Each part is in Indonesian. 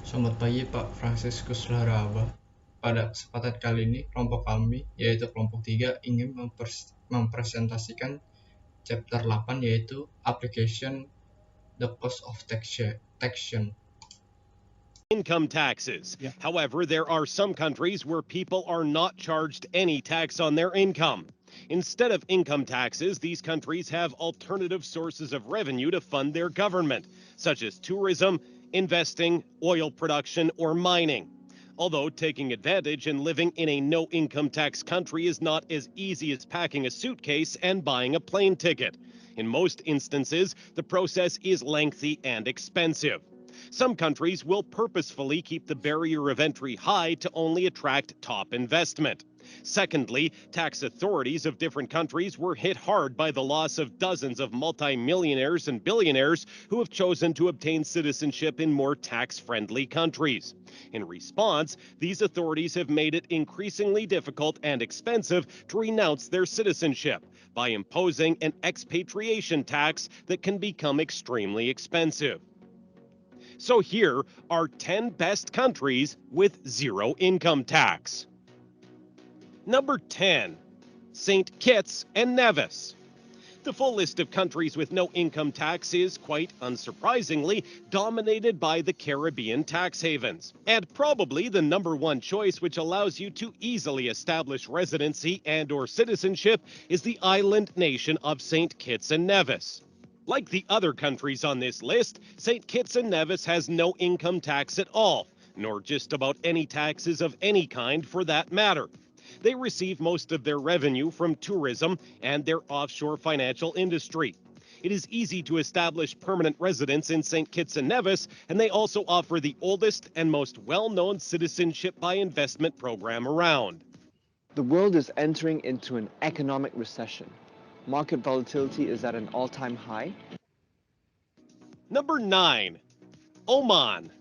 Selamat pagi Pak Franciscus Laraba. Pada kesempatan kali ini, kelompok kami, yaitu kelompok 3, ingin mempresentasikan chapter 8, yaitu Application the Cost of Taxation. Income taxes. However, there are some countries where people are not charged any tax on their income. Instead of income taxes, these countries have alternative sources of revenue to fund their government, such as tourism, investing, oil production, or mining. Although taking advantage and living in a no income tax country is not as easy as packing a suitcase and buying a plane ticket. In most instances, the process is lengthy and expensive. Some countries will purposefully keep the barrier of entry high to only attract top investment. Secondly, tax authorities of different countries were hit hard by the loss of dozens of multimillionaires and billionaires who have chosen to obtain citizenship in more tax-friendly countries. In response, these authorities have made it increasingly difficult and expensive to renounce their citizenship by imposing an expatriation tax that can become extremely expensive. So here are 10 best countries with zero income tax. Number 10, St. Kitts and Nevis. The full list of countries with no income tax is, quite unsurprisingly, dominated by the Caribbean tax havens, and probably the number one choice which allows you to easily establish residency and/or citizenship is the island nation of St. Kitts and Nevis. Like the other countries on this list, St. Kitts and Nevis has no income tax at all, nor just about any taxes of any kind for that matter. They receive most of their revenue from tourism and their offshore financial industry. It is easy to establish permanent residence in St. Kitts and Nevis, and they also offer the oldest and most well-known citizenship by investment program around. The world is entering into an economic recession. Market volatility is at an all-time high. Number 9, Oman.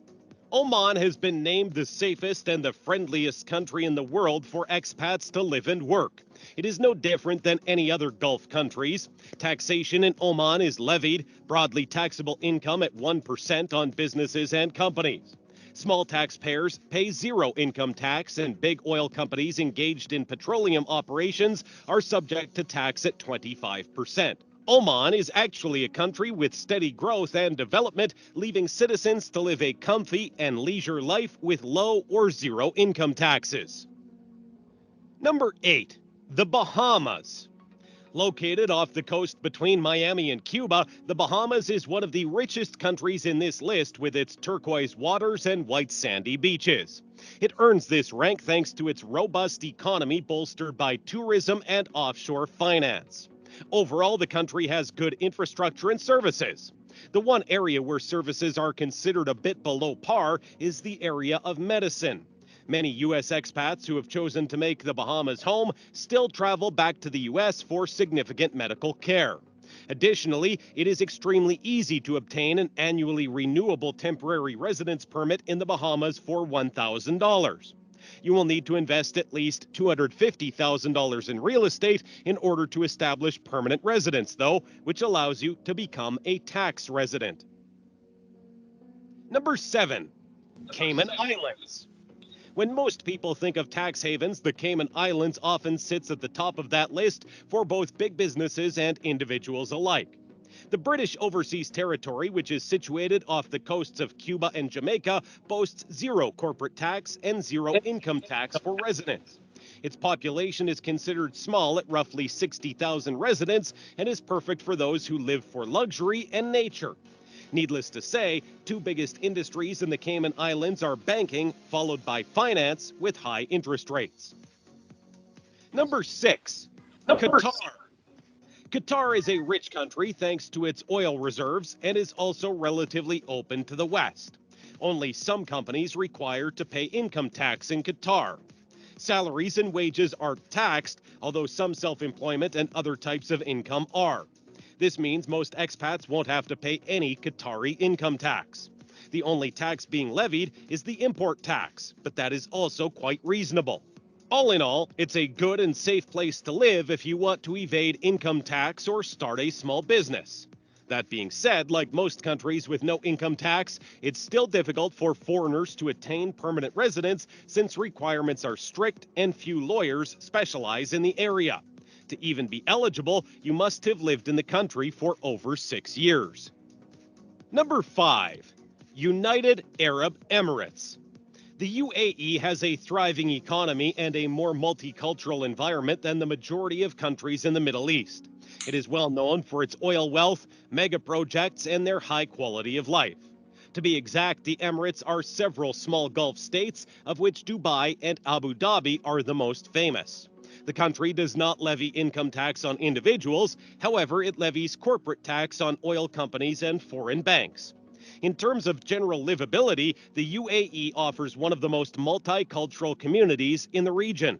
Oman has been named the safest and the friendliest country in the world for expats to live and work. It is no different than any other Gulf countries. Taxation in Oman is levied, broadly taxable income at 1% on businesses and companies. Small taxpayers pay zero income tax, and big oil companies engaged in petroleum operations are subject to tax at 25%. Oman is actually a country with steady growth and development, leaving citizens to live a comfy and leisure life with low or zero income taxes. Number 8, the Bahamas. Located off the coast between Miami and Cuba, the Bahamas is one of the richest countries in this list with its turquoise waters and white sandy beaches. It earns this rank thanks to its robust economy bolstered by tourism and offshore finance. Overall, the country has good infrastructure and services. The one area where services are considered a bit below par is the area of medicine. Many U.S. expats who have chosen to make the Bahamas home still travel back to the U.S. for significant medical care. Additionally, it is extremely easy to obtain an annually renewable temporary residence permit in the Bahamas for $1,000. You will need to invest at least $250,000 in real estate in order to establish permanent residence, though, which allows you to become a tax resident. Number 7, Cayman Islands. When most people think of tax havens, the Cayman Islands often sits at the top of that list for both big businesses and individuals alike. The British Overseas Territory, which is situated off the coasts of Cuba and Jamaica, boasts zero corporate tax and zero income tax for residents. Its population is considered small at roughly 60,000 residents and is perfect for those who live for luxury and nature. Needless to say, two biggest industries in the Cayman Islands are banking, followed by finance with high interest rates. Number 6, Qatar. Qatar is a rich country thanks to its oil reserves and is also relatively open to the West. Only some companies require to pay income tax in Qatar. Salaries and wages aren't taxed, although some self-employment and other types of income are. This means most expats won't have to pay any Qatari income tax. The only tax being levied is the import tax, but that is also quite reasonable. All in all, it's a good and safe place to live if you want to evade income tax or start a small business. That being said, like most countries with no income tax, it's still difficult for foreigners to attain permanent residence since requirements are strict and few lawyers specialize in the area. To even be eligible, you must have lived in the country for over 6 years. Number 5. United Arab Emirates. The UAE has a thriving economy and a more multicultural environment than the majority of countries in the Middle East. It is well known for its oil wealth, mega projects, and their high quality of life. To be exact, the Emirates are several small Gulf states, of which Dubai and Abu Dhabi are the most famous. The country does not levy income tax on individuals, however, it levies corporate tax on oil companies and foreign banks. In terms of general livability, the UAE offers one of the most multicultural communities in the region.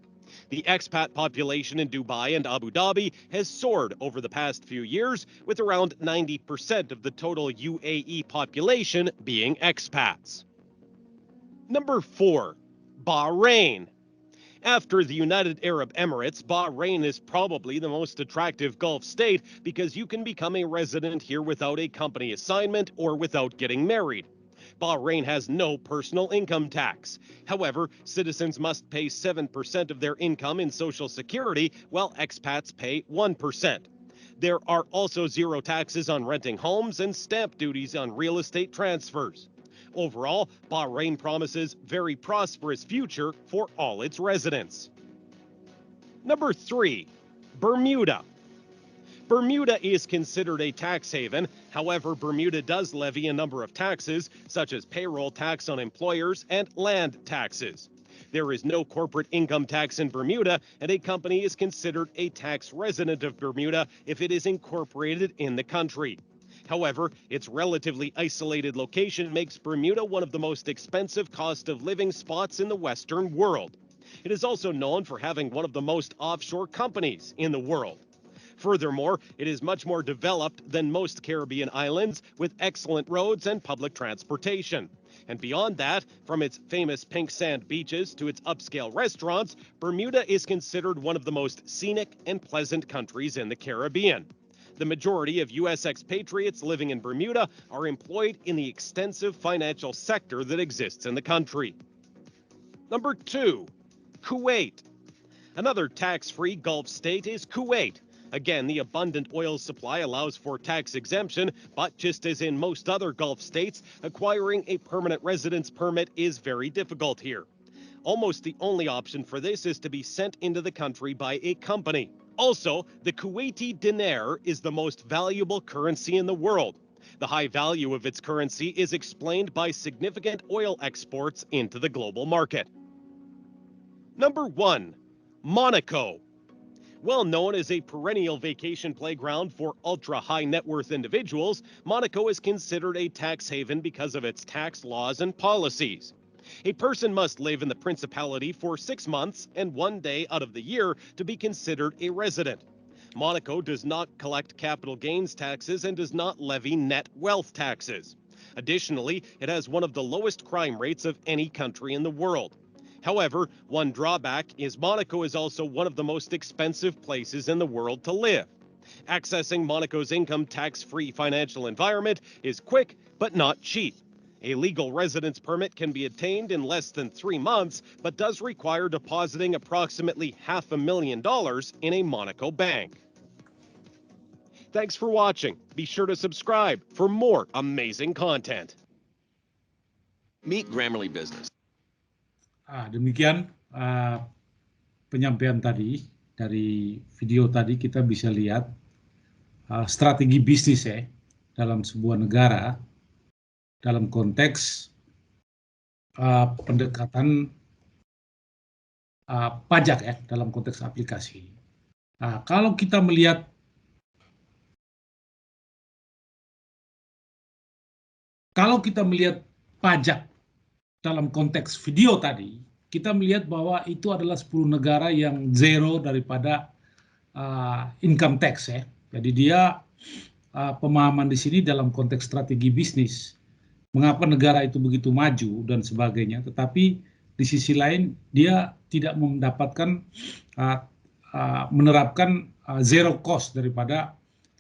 The expat population in Dubai and Abu Dhabi has soared over the past few years, with around 90% of the total UAE population being expats. Number 4. Bahrain. After the United Arab Emirates, Bahrain is probably the most attractive Gulf state because you can become a resident here without a company assignment or without getting married. Bahrain has no personal income tax. However, citizens must pay 7% of their income in Social Security, while expats pay 1%. There are also zero taxes on renting homes and stamp duties on real estate transfers. Overall, Bahrain promises a very prosperous future for all its residents. Number 3. Bermuda. Bermuda is considered a tax haven. However, Bermuda does levy a number of taxes, such as payroll tax on employers and land taxes. There is no corporate income tax in Bermuda, and a company is considered a tax resident of Bermuda if it is incorporated in the country. However, its relatively isolated location makes Bermuda one of the most expensive cost of living spots in the Western world. It is also known for having one of the most offshore companies in the world. Furthermore, it is much more developed than most Caribbean islands, with excellent roads and public transportation. And beyond that, from its famous pink sand beaches to its upscale restaurants, Bermuda is considered one of the most scenic and pleasant countries in the Caribbean. The majority of U.S. expatriates living in Bermuda are employed in the extensive financial sector that exists in the country. Number 2. Kuwait. Another tax-free Gulf state is Kuwait. Again, the abundant oil supply allows for tax exemption, but just as in most other Gulf states, acquiring a permanent residence permit is very difficult here. Almost the only option for this is to be sent into the country by a company. Also, the Kuwaiti dinar is the most valuable currency in the world. The high value of its currency is explained by significant oil exports into the global market. Number 1. Monaco. Well known as a perennial vacation playground for ultra-high net worth individuals, Monaco is considered a tax haven because of its tax laws and policies. A person must live in the principality for 6 months and 1 day out of the year to be considered a resident. Monaco does not collect capital gains taxes and does not levy net wealth taxes. Additionally, it has one of the lowest crime rates of any country in the world. However, one drawback is Monaco is also one of the most expensive places in the world to live. Accessing Monaco's income tax-free financial environment is quick but not cheap. A legal residence permit can be obtained in less than 3 months, but does require depositing approximately $500,000 in a Monaco bank. Thanks for watching. Be sure to subscribe for more amazing content. Meet Grammarly Business. Demikian penyampaian tadi. Dari video tadi kita bisa lihat strategi bisnis ya dalam sebuah negara dalam konteks pendekatan pajak ya dalam konteks aplikasi. Kalau kita melihat pajak dalam konteks video tadi, kita melihat bahwa itu adalah 10 negara yang zero daripada income tax ya. Jadi dia pemahaman di sini dalam konteks strategi bisnis. Mengapa negara itu begitu maju dan sebagainya, tetapi di sisi lain dia tidak mendapatkan menerapkan zero cost daripada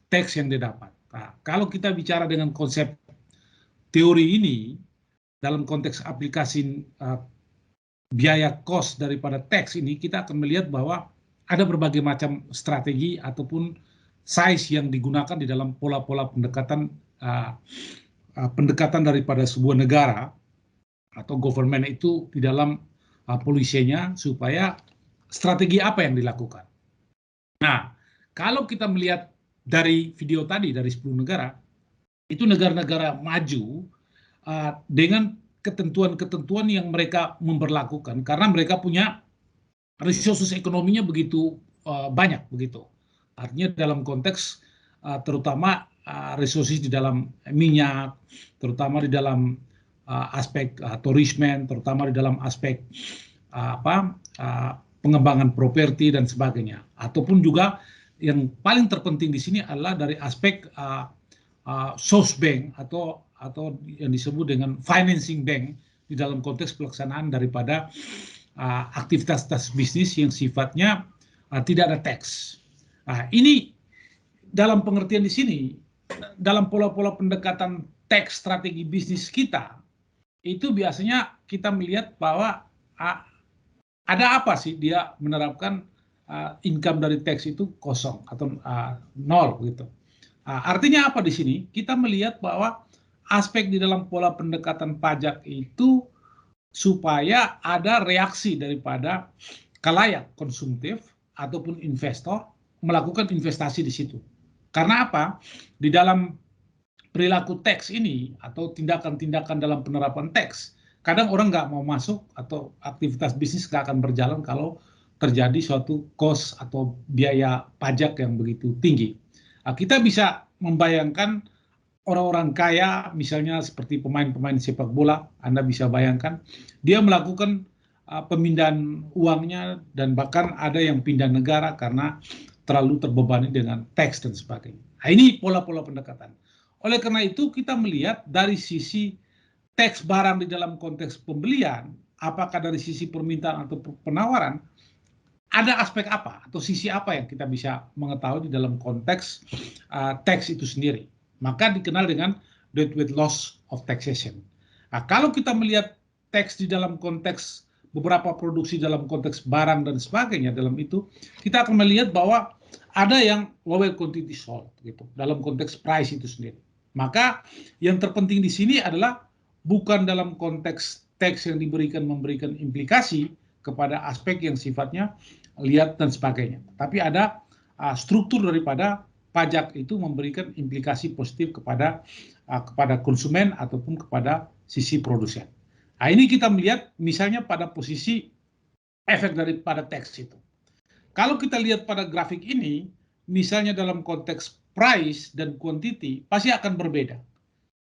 tax yang dia dapat. Nah, kalau kita bicara dengan konsep teori ini, dalam konteks aplikasi biaya cost daripada tax ini, kita akan melihat bahwa ada berbagai macam strategi ataupun size yang digunakan di dalam pola-pola pendekatan daripada sebuah negara atau government itu di dalam polisinya, supaya strategi apa yang dilakukan. Nah, kalau kita melihat dari video tadi dari 10 negara, itu negara-negara maju dengan ketentuan-ketentuan yang mereka memberlakukan karena mereka punya resources ekonominya begitu banyak begitu. Artinya dalam konteks terutama resources di dalam minyak, terutama di dalam aspek tourism, terutama di dalam aspek pengembangan properti dan sebagainya. Ataupun juga yang paling terpenting di sini adalah dari aspek source bank atau yang disebut dengan financing bank di dalam konteks pelaksanaan daripada aktivitas bisnis yang sifatnya tidak ada tax. Ini dalam pengertian di sini, dalam pola-pola pendekatan tax strategi bisnis kita, itu biasanya kita melihat bahwa ada apa sih dia menerapkan income dari tax itu kosong atau nol gitu. Artinya apa di sini? Kita melihat bahwa aspek di dalam pola pendekatan pajak itu supaya ada reaksi daripada khalayak konsumtif ataupun investor melakukan investasi di situ. Karena apa? Di dalam perilaku tax ini atau tindakan-tindakan dalam penerapan tax, kadang orang nggak mau masuk atau aktivitas bisnis nggak akan berjalan kalau terjadi suatu cost atau biaya pajak yang begitu tinggi. Kita bisa membayangkan orang-orang kaya, misalnya seperti pemain-pemain sepak bola, Anda bisa bayangkan, dia melakukan pemindahan uangnya dan bahkan ada yang pindah negara karena terlalu terbebani dengan tax dan sebagainya. Nah, ini pola-pola pendekatan. Oleh karena itu kita melihat dari sisi tax barang di dalam konteks pembelian, apakah dari sisi permintaan atau penawaran, ada aspek apa atau sisi apa yang kita bisa mengetahui di dalam konteks tax itu sendiri. Maka dikenal dengan deadweight loss of taxation. Nah, kalau kita melihat tax di dalam konteks beberapa produksi dalam konteks barang dan sebagainya dalam itu, kita akan melihat bahwa ada yang lower quantity sold gitu dalam konteks price itu sendiri. Maka yang terpenting di sini adalah bukan dalam konteks tax yang memberikan implikasi kepada aspek yang sifatnya lihat dan sebagainya. Tapi ada struktur daripada pajak itu memberikan implikasi positif kepada konsumen ataupun kepada sisi produsen. Nah, ini kita melihat misalnya pada posisi efek daripada tax itu. Kalau kita lihat pada grafik ini, misalnya dalam konteks price dan quantity pasti akan berbeda.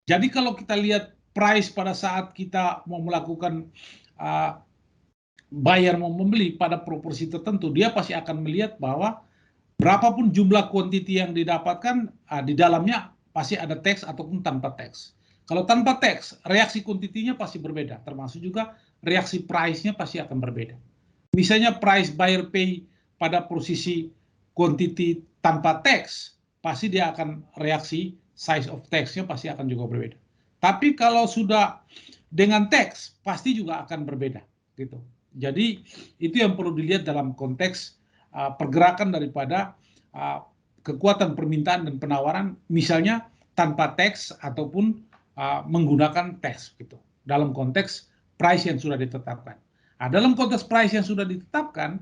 Jadi kalau kita lihat price pada saat kita mau melakukan buyer mau membeli pada proporsi tertentu, dia pasti akan melihat bahwa berapapun jumlah quantity yang didapatkan, di dalamnya pasti ada tax ataupun tanpa tax. Kalau tanpa tax, reaksi quantity-nya pasti berbeda, termasuk juga reaksi price-nya pasti akan berbeda. Misalnya price buyer pay pada posisi quantity tanpa tax, pasti dia akan reaksi size of tax-nya pasti akan juga berbeda. Tapi kalau sudah dengan tax, pasti juga akan berbeda, gitu. Jadi itu yang perlu dilihat dalam konteks pergerakan daripada kekuatan permintaan dan penawaran, misalnya tanpa tax ataupun menggunakan tax, gitu. Dalam konteks price yang sudah ditetapkan. Nah, dalam konteks price yang sudah ditetapkan,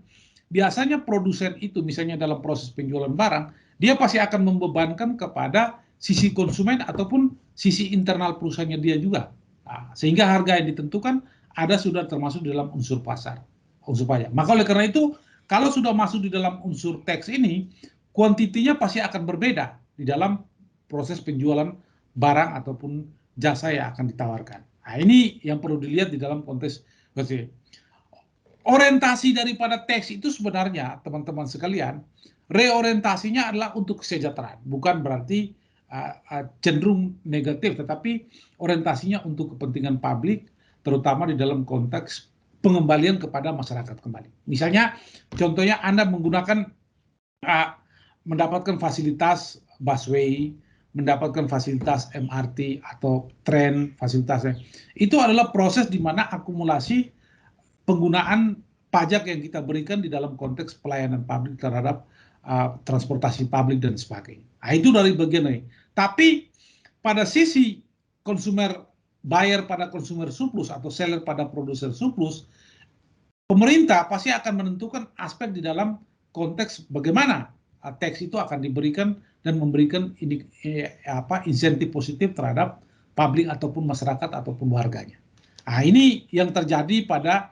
biasanya produsen itu misalnya dalam proses penjualan barang, dia pasti akan membebankan kepada sisi konsumen ataupun sisi internal perusahaannya dia juga. Nah, sehingga harga yang ditentukan ada sudah termasuk dalam unsur pasar, unsur pajak. Maka oleh karena itu, kalau sudah masuk di dalam unsur tax ini, kuantitinya pasti akan berbeda di dalam proses penjualan barang ataupun jasa yang akan ditawarkan. Nah, ini yang perlu dilihat di dalam konteks orientasi daripada tax itu sebenarnya, teman-teman sekalian, reorientasinya adalah untuk kesejahteraan, bukan berarti cenderung negatif, tetapi orientasinya untuk kepentingan publik, terutama di dalam konteks pengembalian kepada masyarakat kembali. Misalnya, contohnya Anda menggunakan mendapatkan fasilitas busway, mendapatkan fasilitas MRT atau tren fasilitasnya. Itu adalah proses di mana akumulasi penggunaan pajak yang kita berikan di dalam konteks pelayanan publik terhadap transportasi publik dan sebagainya. Nah, itu dari bagian ini. Tapi pada sisi konsumer, buyer pada konsumer surplus atau seller pada produser surplus, pemerintah pasti akan menentukan aspek di dalam konteks bagaimana tax itu akan diberikan dan memberikan insentif positif terhadap publik ataupun masyarakat ataupun warganya. Nah, ini yang terjadi pada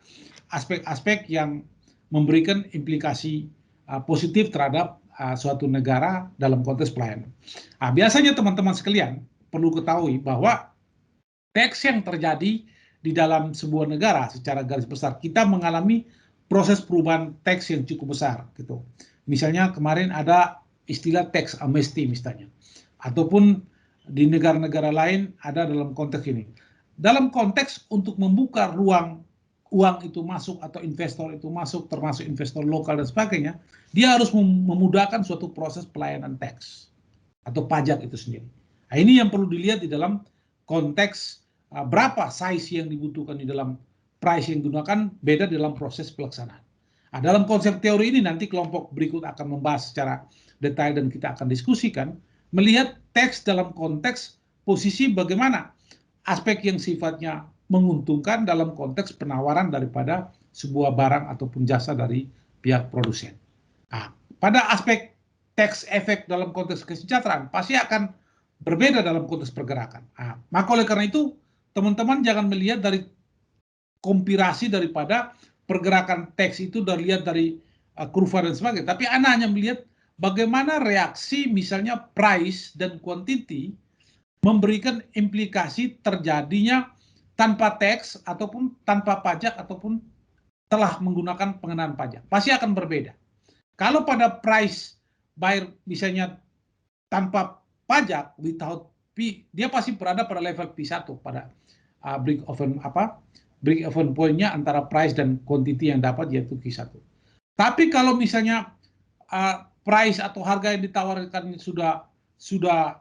aspek-aspek yang memberikan implikasi positif terhadap suatu negara dalam konteks pelayanan. Nah, biasanya teman-teman sekalian perlu ketahui bahwa tax yang terjadi di dalam sebuah negara secara garis besar, kita mengalami proses perubahan tax yang cukup besar gitu. Misalnya kemarin ada istilah tax amnesty misalnya, ataupun di negara-negara lain ada dalam konteks ini. Dalam konteks untuk membuka ruang uang itu masuk atau investor itu masuk, termasuk investor lokal dan sebagainya, dia harus memudahkan suatu proses pelayanan tax atau pajak itu sendiri. Nah, ini yang perlu dilihat di dalam konteks berapa size yang dibutuhkan di dalam price yang digunakan, beda dalam proses pelaksanaan. Nah, dalam konsep teori ini nanti kelompok berikut akan membahas secara detail dan kita akan diskusikan, melihat tax dalam konteks posisi bagaimana aspek yang sifatnya menguntungkan dalam konteks penawaran daripada sebuah barang ataupun jasa dari pihak produsen. Nah, pada aspek tax effect dalam konteks kesejahteraan pasti akan berbeda dalam konteks pergerakan. Nah, maka oleh karena itu teman-teman jangan melihat dari kompirasi daripada pergerakan tax itu dilihat dari kurva dan sebagainya, tapi Anda hanya melihat bagaimana reaksi misalnya price dan quantity memberikan implikasi terjadinya tanpa tax ataupun tanpa pajak ataupun telah menggunakan pengenaan pajak. Pasti akan berbeda. Kalau pada price buyer misalnya tanpa pajak, without P, dia pasti berada pada level P1 pada break-even point-nya antara price dan quantity yang dapat yaitu Q1. Tapi kalau misalnya price atau harga yang ditawarkan sudah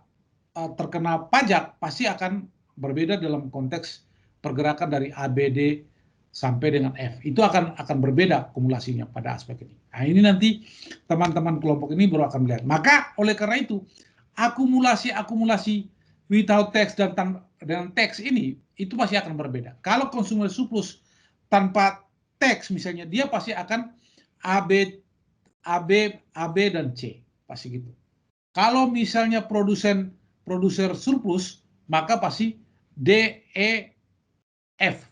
terkena pajak, pasti akan berbeda dalam konteks pergerakan dari ABD sampai dengan F. Itu akan berbeda akumulasinya pada aspek ini. Nah, ini nanti teman-teman kelompok ini baru akan melihat. Maka oleh karena itu akumulasi without tax dan tax ini itu pasti akan berbeda. Kalau consumer surplus tanpa tax misalnya, dia pasti akan AB dan C, pasti gitu. Kalau misalnya produser surplus, maka pasti DEF,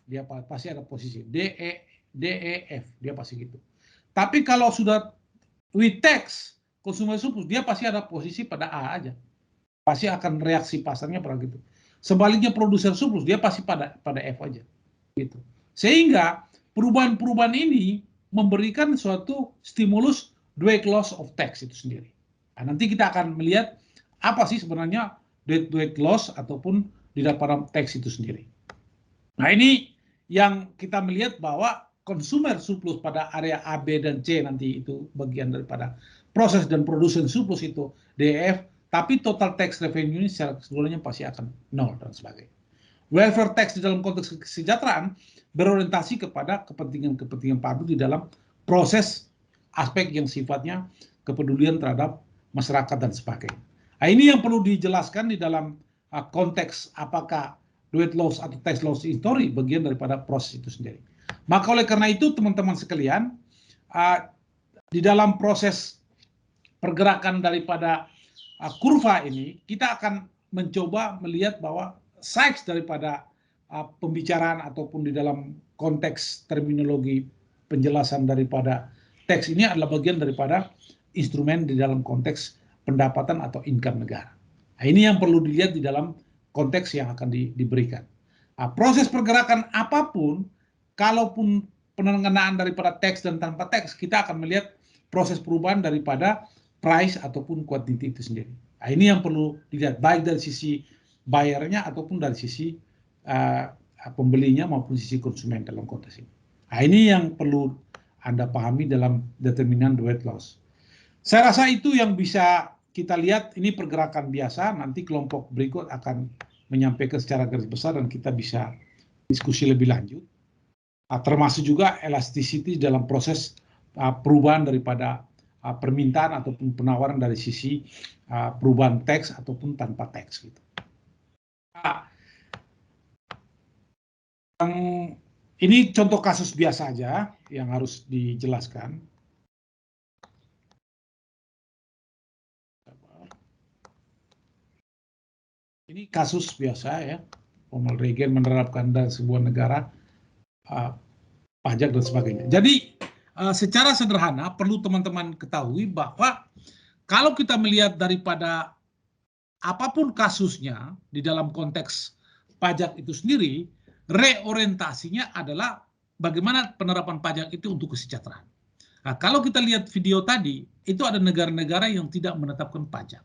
dia pasti ada posisi DEF, dia pasti gitu. Tapi kalau sudah with tax consumer surplus, dia pasti ada posisi pada A aja, pasti akan reaksi pasarnya pada gitu. Sebaliknya produser surplus, dia pasti pada F aja gitu. Sehingga perubahan-perubahan ini memberikan suatu stimulus direct loss of tax itu sendiri. Nah, nanti kita akan melihat apa sih sebenarnya direct loss ataupun di dalam tax itu sendiri. Nah, ini yang kita melihat bahwa consumer surplus pada area A, B, dan C nanti itu bagian daripada proses dan produsen surplus itu DEF, tapi total tax revenue ini secara keseluruhannya pasti akan nol dan sebagainya. Welfare tax di dalam konteks kesejahteraan berorientasi kepada kepentingan publik di dalam proses aspek yang sifatnya kepedulian terhadap masyarakat dan sebagainya. Nah, ini yang perlu dijelaskan di dalam konteks apakah duit loss atau tax loss history bagian daripada proses itu sendiri. Maka oleh karena itu teman-teman sekalian, di dalam proses pergerakan daripada kurva ini, kita akan mencoba melihat bahwa size daripada pembicaraan ataupun di dalam konteks terminologi penjelasan daripada tax ini adalah bagian daripada instrumen di dalam konteks pendapatan atau income negara. Nah, ini yang perlu dilihat di dalam konteks yang akan diberikan. Nah, proses pergerakan apapun, kalaupun pengenaan daripada tax dan tanpa tax, kita akan melihat proses perubahan daripada price ataupun quantity itu sendiri. Nah, ini yang perlu dilihat baik dari sisi bayarnya ataupun dari sisi pembelinya maupun sisi konsumen dalam konteks ini. Nah, ini yang perlu Anda pahami dalam determinan duit loss. Saya rasa itu yang bisa kita lihat ini pergerakan biasa, nanti kelompok berikut akan menyampaikan secara garis besar dan kita bisa diskusi lebih lanjut. Termasuk juga elasticity dalam proses perubahan daripada permintaan ataupun penawaran dari sisi perubahan teks ataupun tanpa teks gitu. Ini contoh kasus biasa aja yang harus dijelaskan. Ini kasus biasa ya, Ronald Reagan menerapkan dari sebuah negara pajak dan sebagainya. Jadi secara sederhana perlu teman-teman ketahui bahwa kalau kita melihat daripada apapun kasusnya di dalam konteks pajak itu sendiri, reorientasinya adalah bagaimana penerapan pajak itu untuk kesejahteraan. Nah, kalau kita lihat video tadi, itu ada negara-negara yang tidak menetapkan pajak.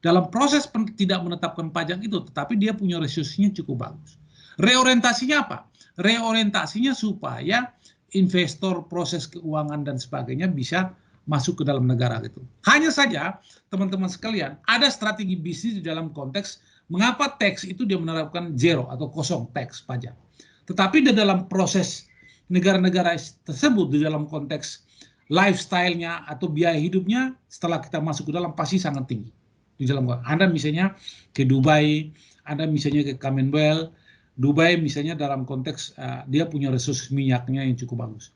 Dalam proses tidak menetapkan pajak itu, tetapi dia punya resource-nya cukup bagus. Reorientasinya apa? Reorientasinya supaya investor, proses keuangan dan sebagainya bisa masuk ke dalam negara gitu. Hanya saja, teman-teman sekalian, ada strategi bisnis di dalam konteks mengapa tax itu dia menerapkan zero atau kosong tax pajak. Tetapi di dalam proses negara-negara tersebut di dalam konteks lifestyle-nya atau biaya hidupnya setelah kita masuk ke dalam pasti sangat tinggi. Di dalam Anda misalnya ke Dubai, Anda misalnya ke Commonwealth, Dubai misalnya dalam konteks dia punya resource minyaknya yang cukup bagus.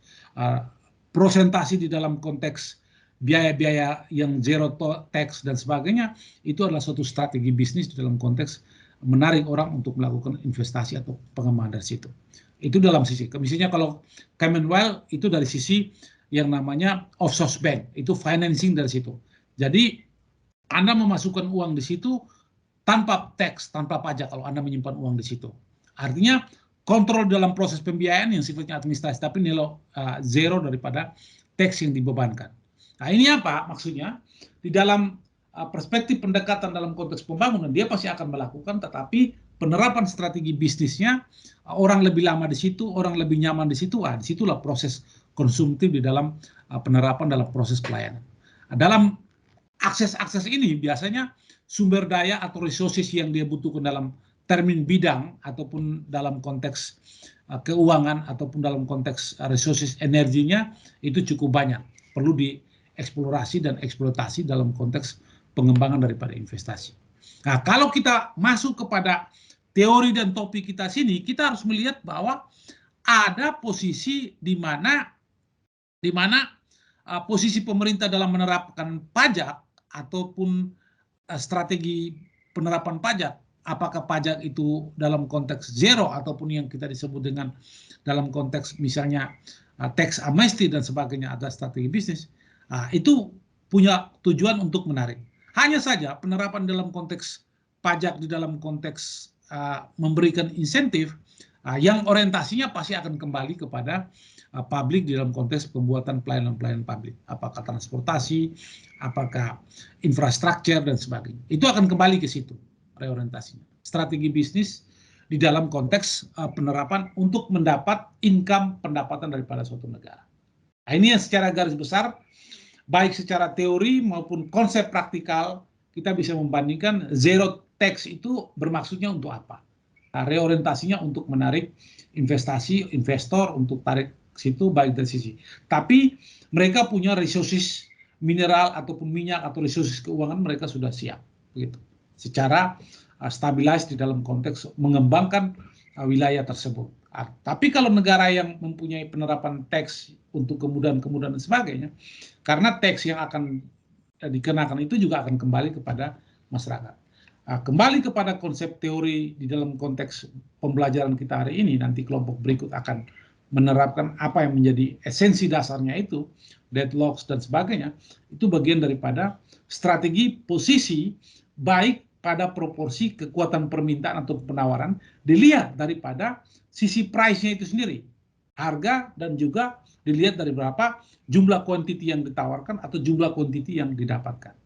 Prosentasi di dalam konteks biaya-biaya yang zero tax dan sebagainya itu adalah suatu strategi bisnis di dalam konteks menarik orang untuk melakukan investasi atau pengembangan dari situ. Itu dalam sisi. Misalnya kalau Commonwealth itu dari sisi yang namanya offshore bank, itu financing dari situ. Jadi Anda memasukkan uang di situ tanpa tax, tanpa pajak kalau Anda menyimpan uang di situ. Artinya kontrol dalam proses pembiayaan yang sifatnya administrasi tapi nilai zero daripada tax yang dibebankan. Nah ini apa maksudnya? Di dalam perspektif pendekatan dalam konteks pembangunan dia pasti akan melakukan, tetapi penerapan strategi bisnisnya orang lebih lama di situ, orang lebih nyaman di situ, disitulah proses konsumtif di dalam penerapan dalam proses pelayanan. Dalam akses ini biasanya sumber daya atau resources yang dia butuhkan dalam termin bidang ataupun dalam konteks keuangan ataupun dalam konteks resources energinya itu cukup banyak. Perlu dieksplorasi dan eksploitasi dalam konteks pengembangan daripada investasi. Nah, kalau kita masuk kepada teori dan topik kita sini, kita harus melihat bahwa ada posisi di mana posisi pemerintah dalam menerapkan pajak ataupun strategi penerapan pajak, apakah pajak itu dalam konteks zero ataupun yang kita disebut dengan dalam konteks misalnya tax amnesty dan sebagainya ada strategi bisnis, itu punya tujuan untuk menarik. Hanya saja penerapan dalam konteks pajak di dalam konteks memberikan insentif yang orientasinya pasti akan kembali kepada publik di dalam konteks pembuatan pelayanan-pelayanan publik, apakah transportasi, apakah infrastruktur dan sebagainya. Itu akan kembali ke situ reorientasinya. Strategi bisnis di dalam konteks penerapan untuk mendapat income pendapatan daripada suatu negara. Nah, ini yang secara garis besar, baik secara teori maupun konsep praktikal, kita bisa membandingkan zero tax itu bermaksudnya untuk apa. Nah, reorientasinya untuk menarik investasi, investor untuk tarik situ baik dari sisi. Tapi mereka punya resources mineral ataupun minyak atau resources keuangan mereka sudah siap, begitu. Secara stabilize di dalam konteks mengembangkan wilayah tersebut. Tapi kalau negara yang mempunyai penerapan tax untuk kemudahan-kemudahan dan sebagainya, karena tax yang akan dikenakan itu juga akan kembali kepada masyarakat. Kembali kepada konsep teori di dalam konteks pembelajaran kita hari ini, nanti kelompok berikut akan menerapkan apa yang menjadi esensi dasarnya itu, deadlocks dan sebagainya, itu bagian daripada strategi posisi baik pada proporsi kekuatan permintaan atau penawaran dilihat daripada sisi price-nya itu sendiri, harga dan juga dilihat dari berapa jumlah quantity yang ditawarkan atau jumlah quantity yang didapatkan.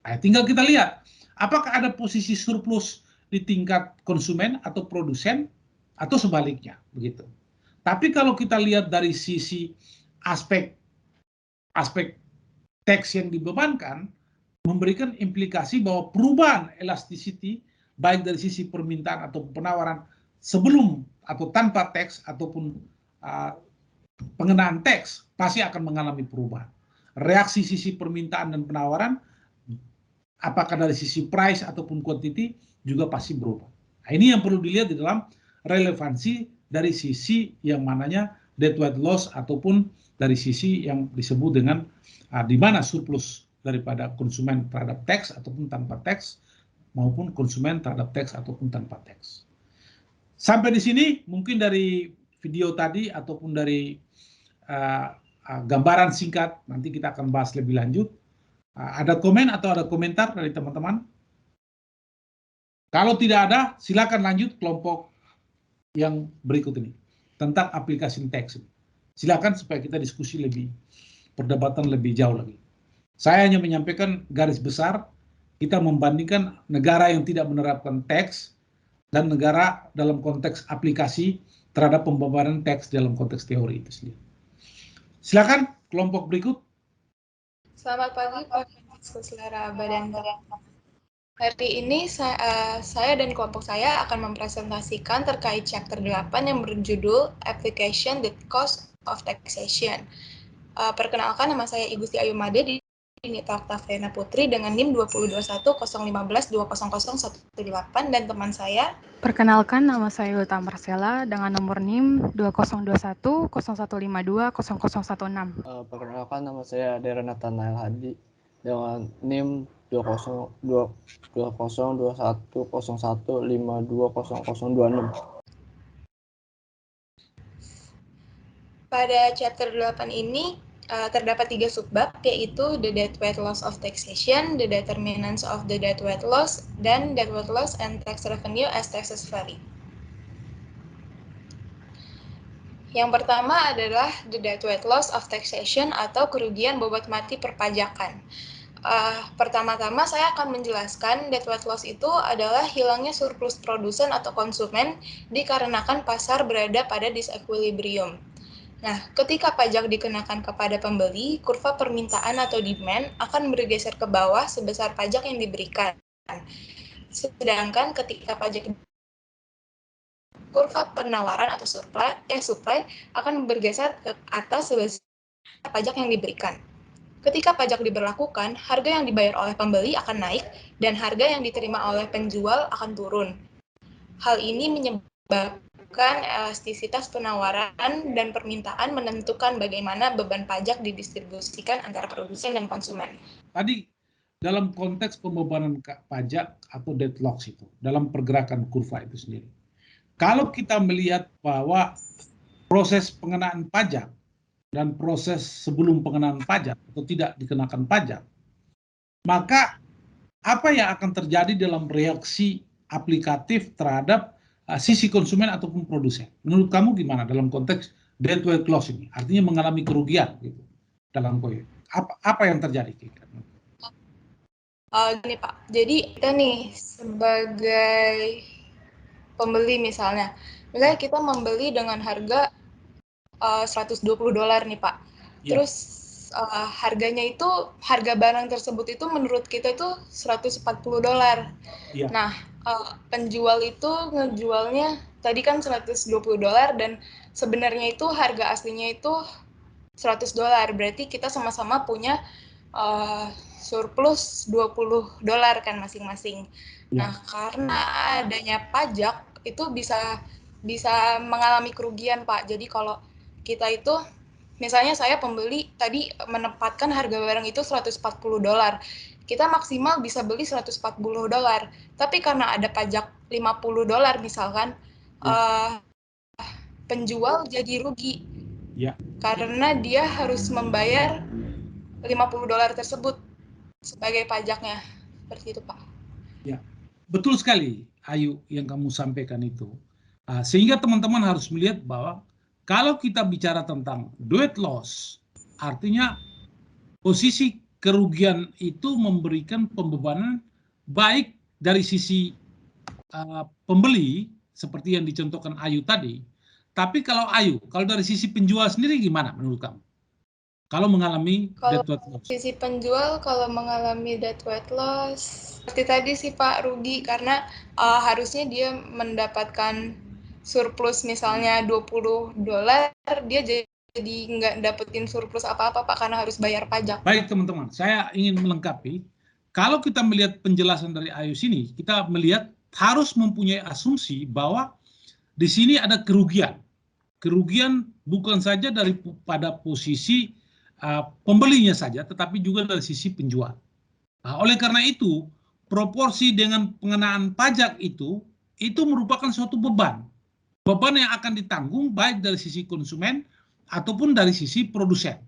Nah, tinggal kita lihat apakah ada posisi surplus di tingkat konsumen atau produsen atau sebaliknya, begitu. Tapi kalau kita lihat dari sisi aspek tax yang dibebankan, memberikan implikasi bahwa perubahan elasticity baik dari sisi permintaan atau penawaran sebelum atau tanpa teks ataupun pengenaan teks pasti akan mengalami perubahan. Reaksi sisi permintaan dan penawaran apakah dari sisi price ataupun quantity juga pasti berubah. Nah, ini yang perlu dilihat di dalam relevansi dari sisi yang mananya deadweight loss ataupun dari sisi yang disebut dengan di mana surplus daripada konsumen terhadap teks ataupun tanpa teks maupun konsumen terhadap teks ataupun tanpa teks. Sampai di sini mungkin dari video tadi ataupun dari gambaran singkat nanti kita akan bahas lebih lanjut. Ada komen atau ada komentar dari teman-teman? Kalau tidak ada, silakan lanjut kelompok yang berikut ini tentang aplikasi teks. Silakan supaya kita diskusi lebih, perdebatan lebih jauh lagi. Saya hanya menyampaikan garis besar, kita membandingkan negara yang tidak menerapkan teks dan negara dalam konteks aplikasi terhadap pembebanan teks dalam konteks teori itu sendiri. Silakan kelompok berikut. Selamat pagi Pak Franciscus Laraba dan hari ini saya dan kelompok saya akan mempresentasikan terkait chapter 8 yang berjudul Application the Cost of Taxation. Perkenalkan, nama saya Igusti Ayumade di Nita Octaviana Putri dengan NIM 2021-015-20018 dan teman saya. Perkenalkan, nama saya Wilta Marcella dengan nomor NIM 2021-0152-0016. Perkenalkan, nama saya Dera Nathanael Hadi dengan NIM 2021-0152-0026. Pada chapter 8 ini terdapat 3 subbab, yaitu the deadweight loss of taxation, the determinants of the deadweight loss, dan deadweight loss and tax revenue as taxes vary. Yang pertama adalah the deadweight loss of taxation atau kerugian bobot mati perpajakan. Pertama-tama saya akan menjelaskan deadweight loss itu adalah hilangnya surplus produsen atau konsumen dikarenakan pasar berada pada disequilibrium. Nah, ketika pajak dikenakan kepada pembeli, kurva permintaan atau demand akan bergeser ke bawah sebesar pajak yang diberikan. Sedangkan ketika pajak kurva penawaran atau supply akan bergeser ke atas sebesar pajak yang diberikan. Ketika pajak diberlakukan, harga yang dibayar oleh pembeli akan naik dan harga yang diterima oleh penjual akan turun. Hal ini menyebabkan elastisitas penawaran dan permintaan menentukan bagaimana beban pajak didistribusikan antara produsen dan konsumen. Tadi dalam konteks pembebanan pajak atau deadlocks itu, dalam pergerakan kurva itu sendiri. Kalau kita melihat bahwa proses pengenaan pajak dan proses sebelum pengenaan pajak atau tidak dikenakan pajak, maka apa yang akan terjadi dalam reaksi aplikatif terhadap sisi konsumen ataupun produsen? Menurut kamu gimana dalam konteks deadweight loss ini? Artinya mengalami kerugian gitu dalam proyek. Apa yang terjadi? Gini Pak, jadi kita nih sebagai pembeli misalnya kita membeli dengan harga $120 nih Pak. Yeah. Terus harganya itu, harga barang tersebut itu menurut kita itu $140. Yeah. Nah, penjual itu ngejualnya tadi kan $120 dan sebenarnya itu harga aslinya itu $100. Berarti kita sama-sama punya surplus $20 kan masing-masing. Yeah. Nah, karena adanya pajak itu bisa mengalami kerugian Pak. Jadi kalau kita itu, misalnya saya pembeli tadi menempatkan harga barang itu $140. Kita maksimal bisa beli $140. Tapi karena ada pajak $50 misalkan, penjual jadi rugi. Ya. Karena dia harus membayar $50 tersebut sebagai pajaknya. Seperti itu, Pak. Ya. Betul sekali, Ayu, yang kamu sampaikan itu. Sehingga teman-teman harus melihat bahwa kalau kita bicara tentang deadweight loss, artinya posisi kerugian itu memberikan pembebanan baik dari sisi pembeli, seperti yang dicontohkan Ayu tadi. Tapi kalau Ayu, kalau dari sisi penjual sendiri gimana menurut kamu? kalau mengalami Kalau dead weight loss. sisi penjual kalau mengalami dead weight loss, seperti tadi sih Pak, rugi karena harusnya dia mendapatkan surplus misalnya $20, dia jadi nggak dapetin surplus apa-apa Pak karena harus bayar pajak. Baik teman-teman, saya ingin melengkapi. Kalau kita melihat penjelasan dari Ayu sini, kita melihat harus mempunyai asumsi bahwa di sini ada kerugian. Kerugian bukan saja pada posisi pembelinya saja, tetapi juga dari sisi penjual. Nah, oleh karena itu, proporsi dengan pengenaan pajak itu merupakan suatu beban. Beban yang akan ditanggung baik dari sisi konsumen ataupun dari sisi produsen.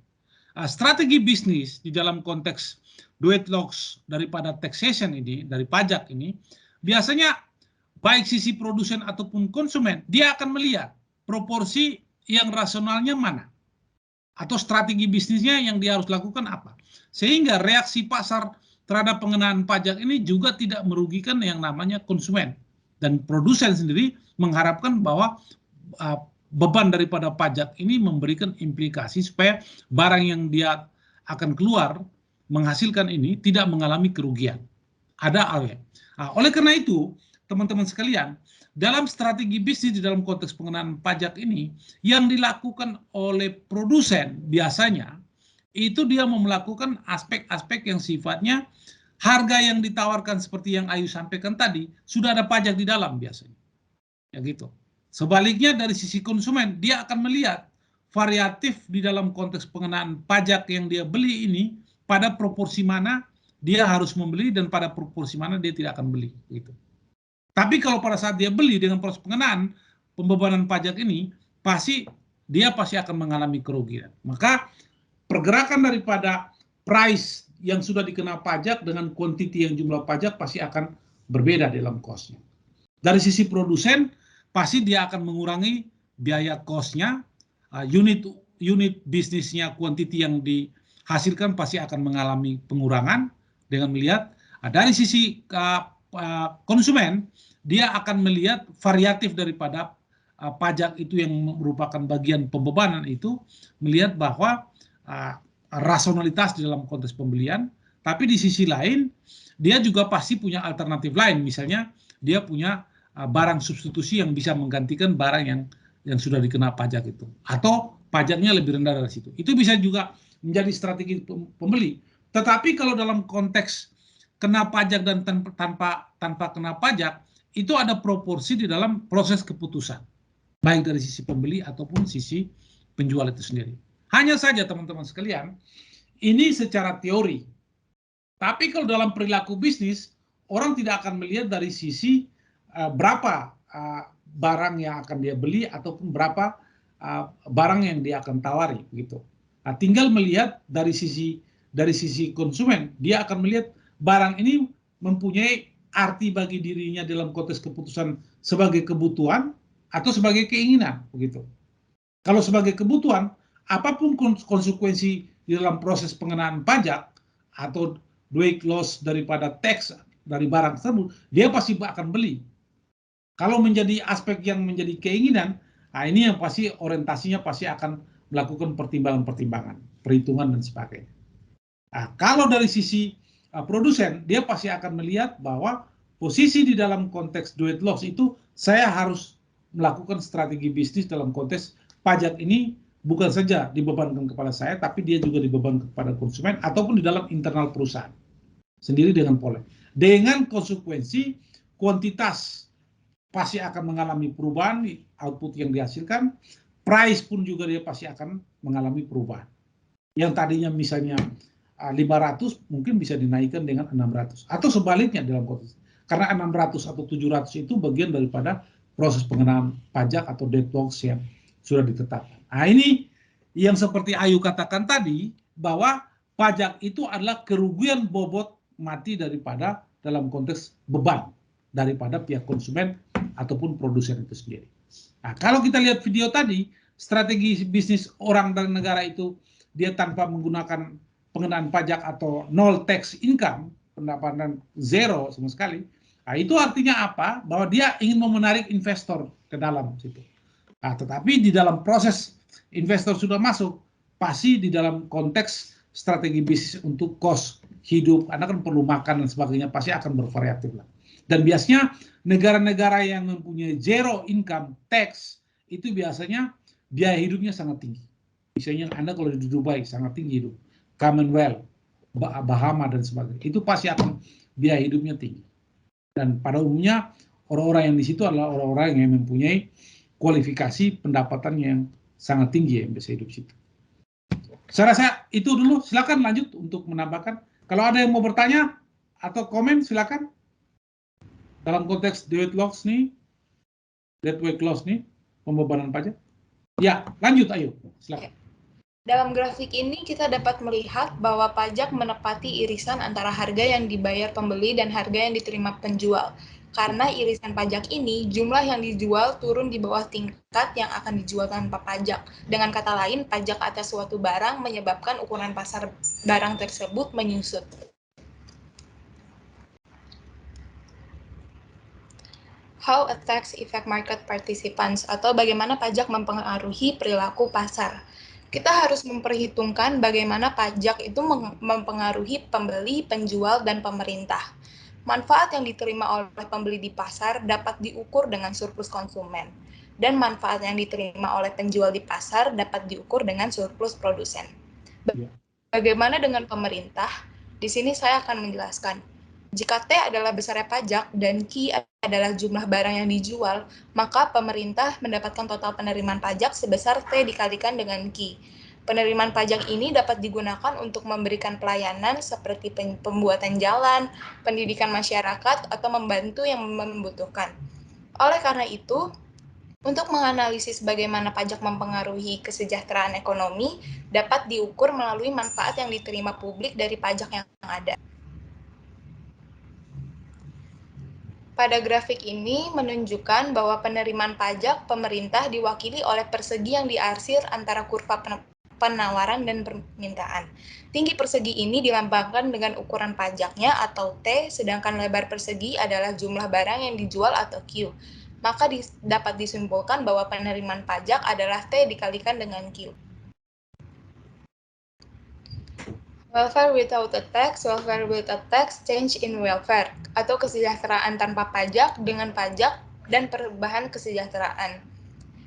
Strategi bisnis di dalam konteks weight loss daripada taxation ini, dari pajak ini, biasanya baik sisi produsen ataupun konsumen, dia akan melihat proporsi yang rasionalnya mana. Atau strategi bisnisnya yang dia harus lakukan apa. Sehingga reaksi pasar terhadap pengenaan pajak ini juga tidak merugikan yang namanya konsumen. Dan produsen sendiri mengharapkan bahwa beban daripada pajak ini memberikan implikasi supaya barang yang dia akan keluar menghasilkan ini tidak mengalami kerugian. Ada awet. Oleh karena itu, teman-teman sekalian, dalam strategi bisnis di dalam konteks pengenaan pajak ini, yang dilakukan oleh produsen biasanya, itu dia melakukan aspek-aspek yang sifatnya harga yang ditawarkan seperti yang Ayu sampaikan tadi, sudah ada pajak di dalam biasanya. Ya gitu. Sebaliknya dari sisi konsumen, dia akan melihat variatif di dalam konteks pengenaan pajak yang dia beli ini, pada proporsi mana dia harus membeli dan pada proporsi mana dia tidak akan beli. Gitu. Tapi kalau pada saat dia beli dengan proses pengenaan pembebanan pajak ini, dia pasti akan mengalami kerugian. Maka pergerakan daripada price yang sudah dikena pajak dengan quantity yang jumlah pajak pasti akan berbeda dalam cost-nya. Dari sisi produsen, pasti dia akan mengurangi biaya cost-nya, unit bisnisnya, quantity yang dihasilkan pasti akan mengalami pengurangan dengan melihat dari sisi konsumen, dia akan melihat variatif daripada pajak itu yang merupakan bagian pembebanan itu, melihat bahwa rasionalitas di dalam konteks pembelian, tapi di sisi lain dia juga pasti punya alternatif lain, misalnya dia punya barang substitusi yang bisa menggantikan barang yang sudah dikena pajak itu, atau pajaknya lebih rendah dari situ. Itu bisa juga menjadi strategi pembeli. Tetapi kalau dalam konteks kena pajak dan tanpa kena pajak, itu ada proporsi di dalam proses keputusan, baik dari sisi pembeli ataupun sisi penjual itu sendiri. Hanya saja teman-teman sekalian, ini secara teori. Tapi kalau dalam perilaku bisnis, orang tidak akan melihat dari sisi berapa barang yang akan dia beli ataupun berapa barang yang dia akan tawari, gitu. Nah, tinggal melihat dari sisi konsumen, dia akan melihat barang ini mempunyai arti bagi dirinya dalam konteks keputusan sebagai kebutuhan atau sebagai keinginan, begitu. Kalau sebagai kebutuhan, apapun konsekuensi di dalam proses pengenaan pajak atau weight loss daripada tax dari barang tersebut, dia pasti akan beli. Kalau menjadi aspek yang menjadi keinginan, nah ini yang pasti orientasinya pasti akan melakukan pertimbangan-pertimbangan, perhitungan dan sebagainya. Nah, kalau dari sisi produsen, dia pasti akan melihat bahwa posisi di dalam konteks weight loss itu, saya harus melakukan strategi bisnis dalam konteks pajak ini bukan saja dibebankan kepada saya, tapi dia juga dibebankan kepada konsumen ataupun di dalam internal perusahaan sendiri dengan pola. Dengan konsekuensi kuantitas pasti akan mengalami perubahan, output yang dihasilkan, price pun juga dia pasti akan mengalami perubahan. Yang tadinya misalnya 500 mungkin bisa dinaikkan dengan 600 atau sebaliknya dalam konteks. Karena 600 atau 700 itu bagian daripada proses pengenaan pajak atau dead loss yang sudah ditetapkan. Nah, ini yang seperti Ayu katakan tadi, bahwa pajak itu adalah kerugian bobot mati daripada dalam konteks beban daripada pihak konsumen ataupun produsen itu sendiri. Nah, kalau kita lihat video tadi, strategi bisnis orang dan negara itu dia tanpa menggunakan pengenaan pajak atau nol tax income, pendapatan zero sama sekali. Nah, itu artinya apa? Bahwa dia ingin menarik investor ke dalam situ. Nah, tetapi di dalam proses investor sudah masuk, pasti di dalam konteks strategi bisnis untuk cost hidup, Anda kan perlu makan dan sebagainya, pasti akan bervariatif lah. Dan biasanya negara-negara yang mempunyai zero income tax itu biasanya biaya hidupnya sangat tinggi. Misalnya Anda kalau di Dubai sangat tinggi hidup, Commonwealth, Bahama dan sebagainya, itu pasti akan biaya hidupnya tinggi. Dan pada umumnya orang-orang yang di situ adalah orang-orang yang mempunyai kualifikasi pendapatan yang sangat tinggi yang bisa hidup situ. Saya rasa itu dulu, silakan lanjut untuk menambahkan. Kalau ada yang mau bertanya atau komen, silakan. Dalam konteks debt loss nih, pembebanan pajak. Ya, lanjut ayo, silakan. Dalam grafik ini kita dapat melihat bahwa pajak menepati irisan antara harga yang dibayar pembeli dan harga yang diterima penjual. Karena irisan pajak ini, jumlah yang dijual turun di bawah tingkat yang akan dijual tanpa pajak. Dengan kata lain, pajak atas suatu barang menyebabkan ukuran pasar barang tersebut menyusut. How a tax affect market participants, atau bagaimana pajak mempengaruhi perilaku pasar. Kita harus memperhitungkan bagaimana pajak itu mempengaruhi pembeli, penjual, dan pemerintah. Manfaat yang diterima oleh pembeli di pasar dapat diukur dengan surplus konsumen, dan manfaat yang diterima oleh penjual di pasar dapat diukur dengan surplus produsen. Bagaimana dengan pemerintah? Di sini saya akan menjelaskan. Jika T adalah besarnya pajak dan Q adalah jumlah barang yang dijual, maka pemerintah mendapatkan total penerimaan pajak sebesar T dikalikan dengan Q. Penerimaan pajak ini dapat digunakan untuk memberikan pelayanan seperti pembuatan jalan, pendidikan masyarakat, atau membantu yang membutuhkan. Oleh karena itu, untuk menganalisis bagaimana pajak mempengaruhi kesejahteraan ekonomi, dapat diukur melalui manfaat yang diterima publik dari pajak yang ada. Pada grafik ini menunjukkan bahwa penerimaan pajak pemerintah diwakili oleh persegi yang diarsir antara kurva penawaran dan permintaan. Tinggi persegi ini dilambangkan dengan ukuran pajaknya atau T, sedangkan lebar persegi adalah jumlah barang yang dijual atau Q. Maka dapat disimpulkan bahwa penerimaan pajak adalah T dikalikan dengan Q. Welfare without a tax, welfare with a tax, change in welfare, atau kesejahteraan tanpa pajak dengan pajak dan perubahan kesejahteraan.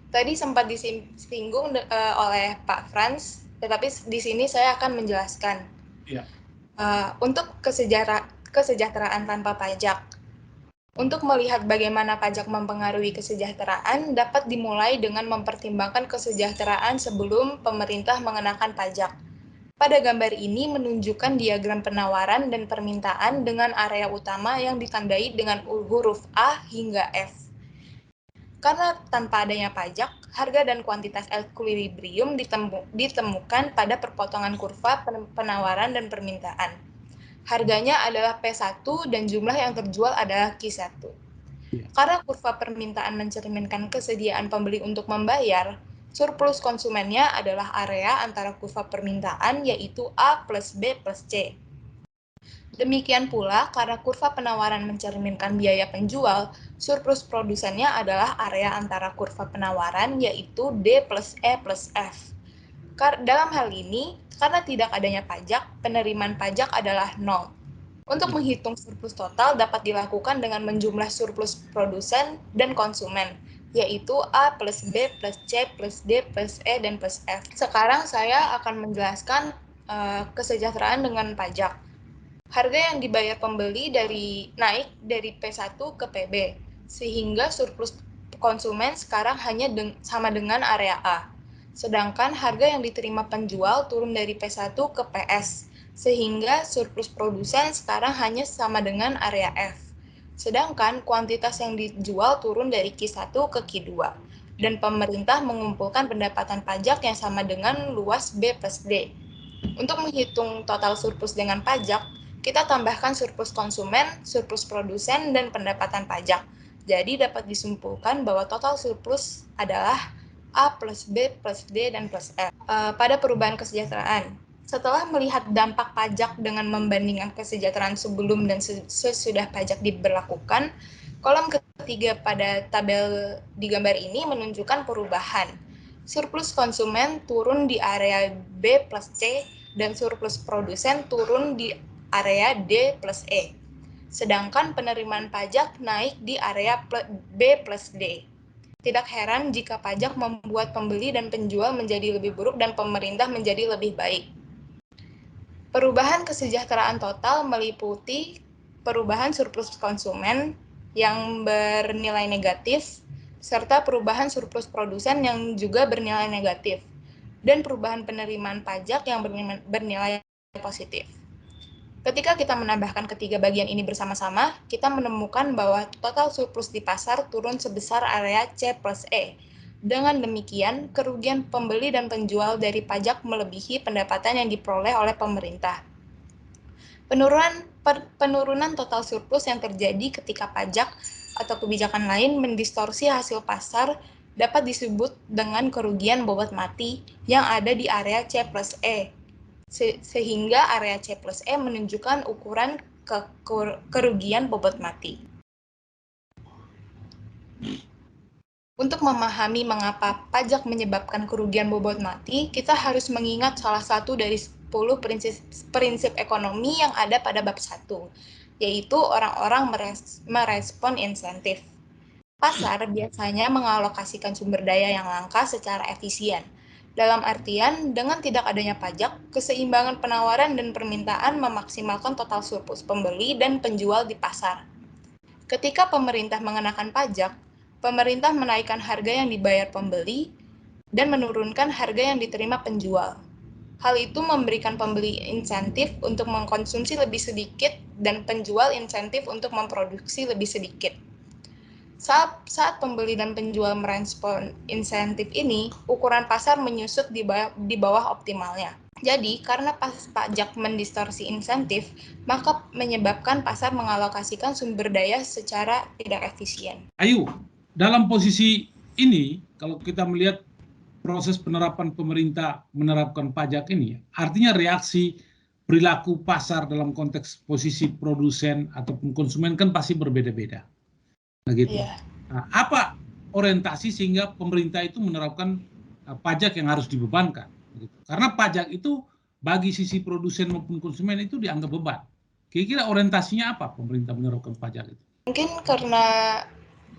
Tadi sempat disinggung oleh Pak Frans, tetapi di sini saya akan menjelaskan. Ya. Untuk kesejahteraan tanpa pajak. Untuk melihat bagaimana pajak mempengaruhi kesejahteraan, dapat dimulai dengan mempertimbangkan kesejahteraan sebelum pemerintah mengenakan pajak. Pada gambar ini menunjukkan diagram penawaran dan permintaan dengan area utama yang ditandai dengan huruf A hingga F. Karena tanpa adanya pajak, harga dan kuantitas equilibrium ditemukan pada perpotongan kurva penawaran dan permintaan. Harganya adalah P1 dan jumlah yang terjual adalah Q1. Karena kurva permintaan mencerminkan kesediaan pembeli untuk membayar, surplus konsumennya adalah area antara kurva permintaan yaitu A plus B plus C. Demikian pula, karena kurva penawaran mencerminkan biaya penjual, surplus produsennya adalah area antara kurva penawaran yaitu D plus E plus F. Dalam hal ini, karena tidak adanya pajak, penerimaan pajak adalah 0. Untuk menghitung surplus total dapat dilakukan dengan menjumlah surplus produsen dan konsumen, yaitu A plus B plus C plus D plus E dan plus F. Sekarang saya akan menjelaskan kesejahteraan dengan pajak. Harga yang dibayar pembeli naik dari P1 ke PB, sehingga surplus konsumen sekarang hanya sama dengan area A. Sedangkan harga yang diterima penjual turun dari P1 ke PS, sehingga surplus produsen sekarang hanya sama dengan area F. Sedangkan kuantitas yang dijual turun dari Q1 ke Q2, dan pemerintah mengumpulkan pendapatan pajak yang sama dengan luas B plus D. Untuk menghitung total surplus dengan pajak, kita tambahkan surplus konsumen, surplus produsen, dan pendapatan pajak. Jadi dapat disimpulkan bahwa total surplus adalah A plus B plus D dan plus F. Pada perubahan kesejahteraan, setelah melihat dampak pajak dengan membandingkan kesejahteraan sebelum dan sesudah pajak diberlakukan, kolom ketiga pada tabel di gambar ini menunjukkan perubahan. surplus konsumen turun di area B plus C, dan surplus produsen turun di area D plus E. Sedangkan penerimaan pajak naik di area B plus D. Tidak heran jika pajak membuat pembeli dan penjual menjadi lebih buruk dan pemerintah menjadi lebih baik. Perubahan kesejahteraan total meliputi perubahan surplus konsumen yang bernilai negatif, serta perubahan surplus produsen yang juga bernilai negatif, dan perubahan penerimaan pajak yang bernilai positif. Ketika kita menambahkan ketiga bagian ini bersama-sama, kita menemukan bahwa total surplus di pasar turun sebesar area C plus E. Dengan demikian, kerugian pembeli dan penjual dari pajak melebihi pendapatan yang diperoleh oleh pemerintah. Penurunan total surplus yang terjadi ketika pajak atau kebijakan lain mendistorsi hasil pasar dapat disebut dengan kerugian bobot mati yang ada di area C plus E. Sehingga area C plus E menunjukkan ukuran kerugian bobot mati. Untuk memahami mengapa pajak menyebabkan kerugian bobot mati, kita harus mengingat salah satu dari 10 prinsip ekonomi yang ada pada bab 1, yaitu orang-orang merespon insentif. Pasar biasanya mengalokasikan sumber daya yang langka secara efisien. Dalam artian, dengan tidak adanya pajak, keseimbangan penawaran dan permintaan memaksimalkan total surplus pembeli dan penjual di pasar. Ketika pemerintah mengenakan pajak, pemerintah menaikkan harga yang dibayar pembeli dan menurunkan harga yang diterima penjual. Hal itu memberikan pembeli insentif untuk mengkonsumsi lebih sedikit dan penjual insentif untuk memproduksi lebih sedikit. Saat pembeli dan penjual merespon insentif ini, ukuran pasar menyusut di bawah optimalnya. Jadi, karena pajak mendistorsi insentif, maka menyebabkan pasar mengalokasikan sumber daya secara tidak efisien. Ayu, dalam posisi ini, kalau kita melihat proses penerapan pemerintah menerapkan pajak ini, artinya reaksi perilaku pasar dalam konteks posisi produsen ataupun konsumen kan pasti berbeda-beda. Nah, gitu. Iya. Nah, apa orientasi sehingga pemerintah itu menerapkan pajak yang harus dibebankan? Gitu. Karena pajak itu bagi sisi produsen maupun konsumen itu dianggap beban. Kira-kira orientasinya apa pemerintah menerapkan pajak itu? Mungkin karena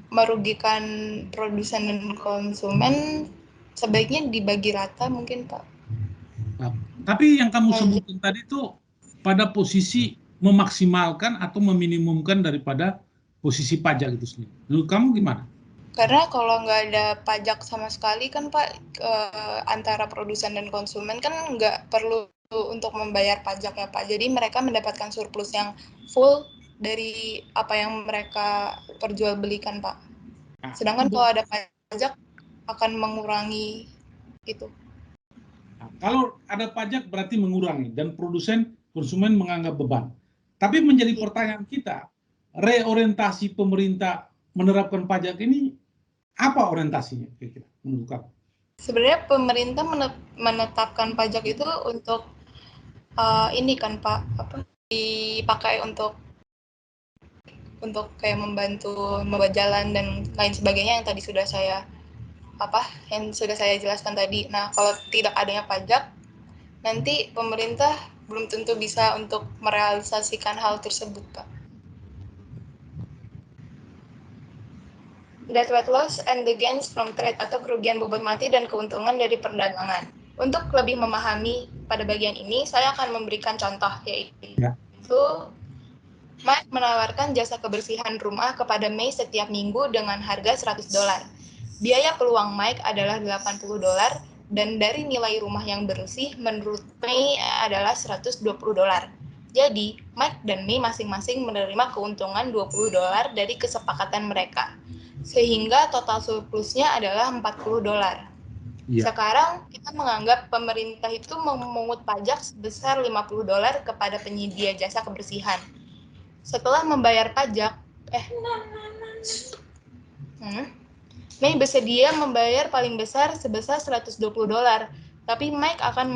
merugikan produsen dan konsumen, sebaiknya dibagi rata mungkin, Pak. Nah, tapi yang kamu sebutkan tadi itu pada posisi memaksimalkan atau meminimumkan daripada posisi pajak itu sendiri. Menurut kamu gimana? Karena kalau nggak ada pajak sama sekali kan Pak, antara produsen dan konsumen kan nggak perlu untuk membayar pajak ya Pak. Jadi mereka mendapatkan surplus yang full dari apa yang mereka perjualbelikan Pak. Sedangkan kalau ada pajak akan mengurangi itu. Nah, kalau ada pajak berarti mengurangi dan produsen konsumen menganggap beban. Tapi menjadi pertanyaan kita, reorientasi pemerintah menerapkan pajak ini apa orientasinya kira-kira menurut kamu? Sebenarnya pemerintah menetapkan pajak itu untuk ini kan Pak, dipakai untuk kayak membantu membuat jalan dan lain sebagainya yang tadi sudah saya jelaskan tadi. Nah, kalau tidak adanya pajak, nanti pemerintah belum tentu bisa untuk merealisasikan hal tersebut, Pak. Net weight loss and the gains from trade atau kerugian bobot mati dan keuntungan dari perdagangan. Untuk lebih memahami pada bagian ini, saya akan memberikan contoh, yaitu Mike menawarkan jasa kebersihan rumah kepada May setiap minggu dengan harga $100. Biaya peluang Mike adalah $80 dan dari nilai rumah yang bersih menurut May adalah $120. Jadi, Mike dan May masing-masing menerima keuntungan $20 dari kesepakatan mereka. Sehingga total surplusnya adalah $40. Ya. Sekarang kita menganggap pemerintah itu memungut pajak sebesar $50 kepada penyedia jasa kebersihan. Setelah membayar pajak, May bersedia membayar paling besar sebesar $120, tapi Mike akan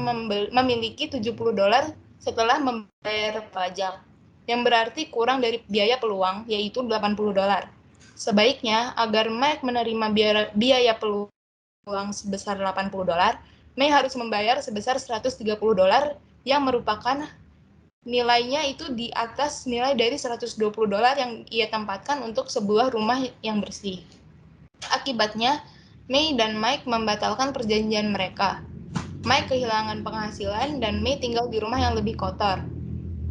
memiliki $70 setelah membayar pajak, yang berarti kurang dari biaya peluang, yaitu $80. Sebaiknya, agar Mike menerima biaya peluang uang sebesar $80, Mei harus membayar sebesar $130 yang merupakan nilainya itu di atas nilai dari $120 yang ia tempatkan untuk sebuah rumah yang bersih. Akibatnya, Mei dan Mike membatalkan perjanjian mereka. Mike kehilangan penghasilan dan Mei tinggal di rumah yang lebih kotor.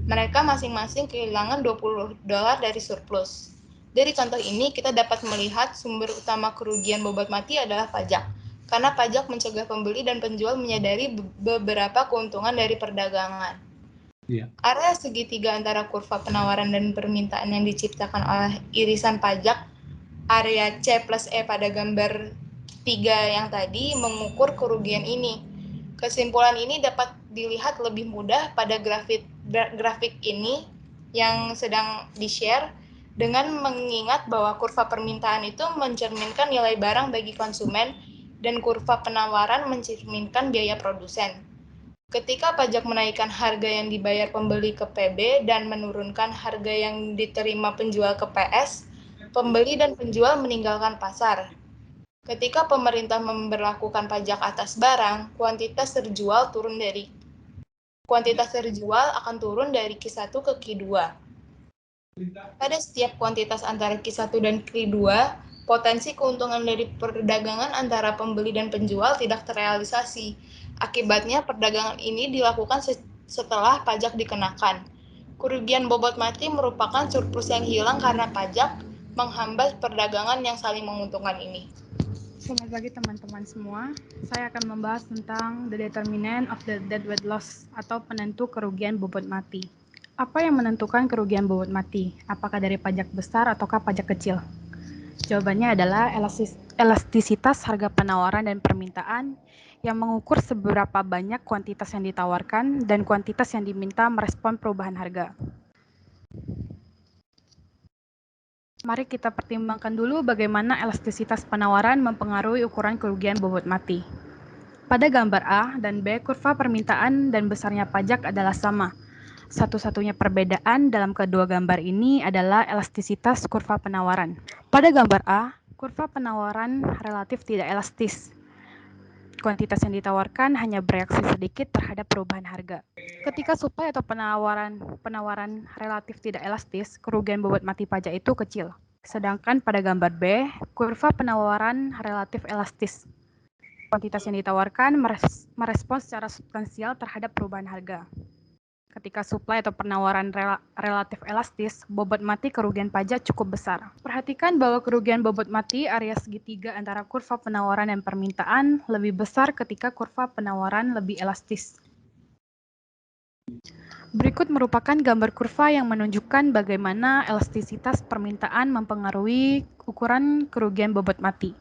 Mereka masing-masing kehilangan $20 dari surplus. Dari contoh ini, kita dapat melihat sumber utama kerugian bobot mati adalah pajak, karena pajak mencegah pembeli dan penjual menyadari beberapa keuntungan dari perdagangan. Area segitiga antara kurva penawaran dan permintaan yang diciptakan oleh irisan pajak, area C plus E pada gambar 3 yang tadi, mengukur kerugian ini. Kesimpulan ini dapat dilihat lebih mudah pada grafik ini yang sedang di-share, dengan mengingat bahwa kurva permintaan itu mencerminkan nilai barang bagi konsumen dan kurva penawaran mencerminkan biaya produsen. Ketika pajak menaikkan harga yang dibayar pembeli ke PB dan menurunkan harga yang diterima penjual ke PS, pembeli dan penjual meninggalkan pasar. Ketika pemerintah memberlakukan pajak atas barang, kuantitas terjual akan turun dari Q1 ke Q2. Pada setiap kuantitas antara Q1 dan Q2, potensi keuntungan dari perdagangan antara pembeli dan penjual tidak terrealisasi. Akibatnya, perdagangan ini dilakukan setelah pajak dikenakan. Kerugian bobot mati merupakan surplus yang hilang karena pajak menghambat perdagangan yang saling menguntungkan ini. Selamat pagi teman-teman semua. Saya akan membahas tentang the determinant of the deadweight loss atau penentu kerugian bobot mati. Apa yang menentukan kerugian bobot mati? Apakah dari pajak besar ataukah pajak kecil? Jawabannya adalah elastisitas harga penawaran dan permintaan yang mengukur seberapa banyak kuantitas yang ditawarkan dan kuantitas yang diminta merespon perubahan harga. Mari kita pertimbangkan dulu bagaimana elastisitas penawaran mempengaruhi ukuran kerugian bobot mati. Pada gambar A dan B, kurva permintaan dan besarnya pajak adalah sama. Satu-satunya perbedaan dalam kedua gambar ini adalah elastisitas kurva penawaran. Pada gambar A, kurva penawaran relatif tidak elastis. Kuantitas yang ditawarkan hanya bereaksi sedikit terhadap perubahan harga. Ketika supply atau penawaran relatif tidak elastis, kerugian bobot mati pajak itu kecil. Sedangkan pada gambar B, kurva penawaran relatif elastis. Kuantitas yang ditawarkan merespon secara substansial terhadap perubahan harga. Ketika supply atau penawaran relatif elastis, bobot mati kerugian pajak cukup besar. Perhatikan bahwa kerugian bobot mati area segitiga antara kurva penawaran dan permintaan lebih besar ketika kurva penawaran lebih elastis. Berikut merupakan gambar kurva yang menunjukkan bagaimana elastisitas permintaan mempengaruhi ukuran kerugian bobot mati.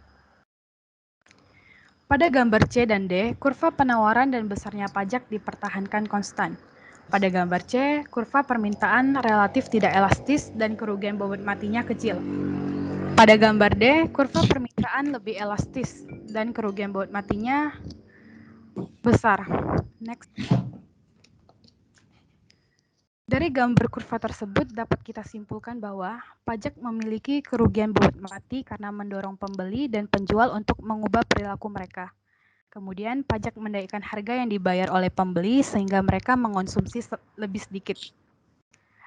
Pada gambar C dan D, kurva penawaran dan besarnya pajak dipertahankan konstan. Pada gambar C, kurva permintaan relatif tidak elastis dan kerugian bobot matinya kecil. Pada gambar D, kurva permintaan lebih elastis dan kerugian bobot matinya besar. Next. Dari gambar kurva tersebut dapat kita simpulkan bahwa pajak memiliki kerugian bobot mati karena mendorong pembeli dan penjual untuk mengubah perilaku mereka. Kemudian pajak menaikkan harga yang dibayar oleh pembeli sehingga mereka mengonsumsi lebih sedikit.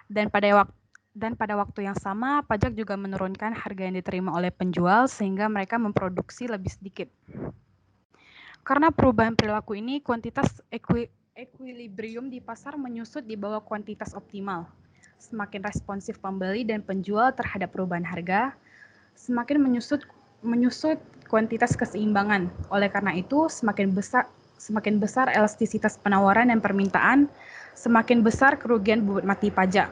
Dan pada waktu yang sama, pajak juga menurunkan harga yang diterima oleh penjual sehingga mereka memproduksi lebih sedikit. Karena perubahan perilaku ini, kuantitas equilibrium di pasar menyusut di bawah kuantitas optimal. Semakin responsif pembeli dan penjual terhadap perubahan harga, semakin menyusut kuantitas keseimbangan. Oleh karena itu, semakin besar elastisitas penawaran dan permintaan, semakin besar kerugian bobot mati pajak.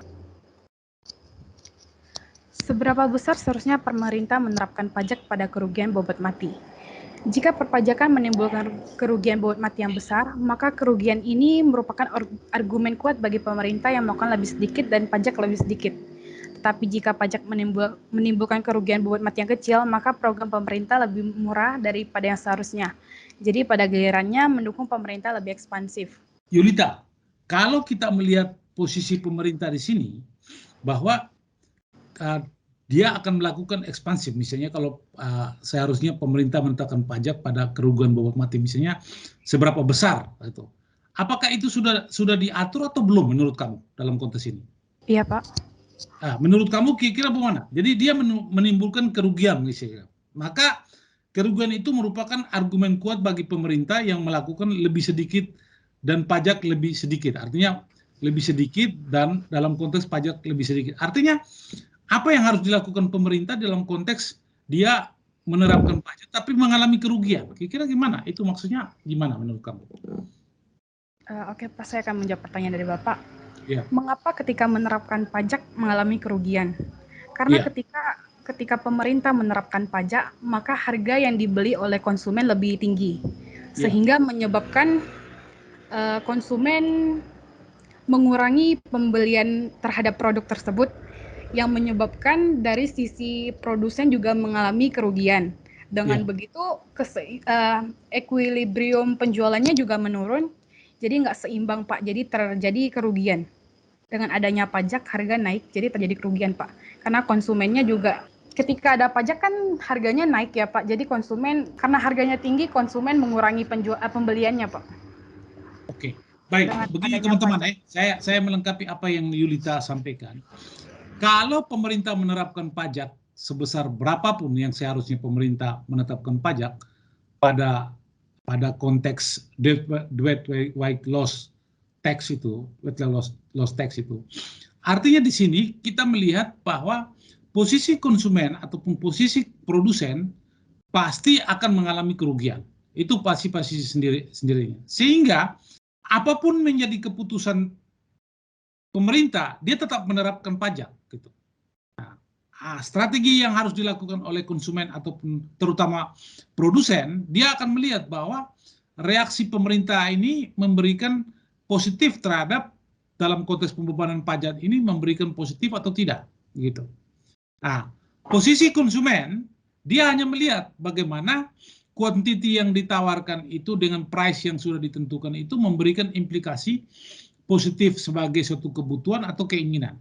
Seberapa besar seharusnya pemerintah menerapkan pajak pada kerugian bobot mati? Jika perpajakan menimbulkan kerugian bobot mati yang besar, maka kerugian ini merupakan argumen kuat bagi pemerintah yang melakukan lebih sedikit dan pajak lebih sedikit. Tetapi jika pajak menimbulkan kerugian bobot mati yang kecil, maka program pemerintah lebih murah daripada yang seharusnya. Jadi pada gilirannya mendukung pemerintah lebih ekspansif. Yulita, kalau kita melihat posisi pemerintah di sini, bahwa dia akan melakukan ekspansi. Misalnya kalau seharusnya pemerintah menetapkan pajak pada kerugian bobot mati, misalnya seberapa besar itu. Apakah itu sudah diatur atau belum menurut kamu dalam konteks ini? Iya, Pak. Nah, menurut kamu kira-kira bagaimana? Jadi dia menimbulkan kerugian misalnya. Maka kerugian itu merupakan argumen kuat bagi pemerintah yang melakukan lebih sedikit dan pajak lebih sedikit. Artinya lebih sedikit dan dalam konteks pajak lebih sedikit. Artinya apa yang harus dilakukan pemerintah dalam konteks dia menerapkan pajak tapi mengalami kerugian? Kira-kira gimana? Itu maksudnya gimana menurut kamu? Oke, Pak, saya akan menjawab pertanyaan dari Bapak. Ya. Mengapa ketika menerapkan pajak mengalami kerugian? Karena Ya. ketika pemerintah menerapkan pajak, maka harga yang dibeli oleh konsumen lebih tinggi, sehingga menyebabkan konsumen mengurangi pembelian terhadap produk tersebut, yang menyebabkan dari sisi produsen juga mengalami kerugian. Dengan begitu, equilibrium penjualannya juga menurun, jadi nggak seimbang, Pak. Jadi terjadi kerugian. Dengan adanya pajak, harga naik, jadi terjadi kerugian, Pak. Karena konsumennya juga, ketika ada pajak kan harganya naik ya, Pak. Jadi konsumen, karena harganya tinggi, konsumen mengurangi pembeliannya, Pak. Oke, baik. Begini teman-teman, saya melengkapi apa yang Yulita sampaikan. Kalau pemerintah menerapkan pajak sebesar berapapun yang seharusnya pemerintah menetapkan pajak pada konteks weight loss tax itu, artinya di sini kita melihat bahwa posisi konsumen ataupun posisi produsen pasti akan mengalami kerugian. Itu pasti sendirinya. Sehingga apapun menjadi keputusan pemerintah, dia tetap menerapkan pajak. Gitu. Nah, strategi yang harus dilakukan oleh konsumen ataupun terutama produsen, dia akan melihat bahwa reaksi pemerintah ini memberikan positif terhadap dalam konteks pembebanan pajak ini memberikan positif atau tidak. Gitu. Nah, posisi konsumen, dia hanya melihat bagaimana kuantiti yang ditawarkan itu dengan price yang sudah ditentukan itu memberikan implikasi positif sebagai suatu kebutuhan atau keinginan.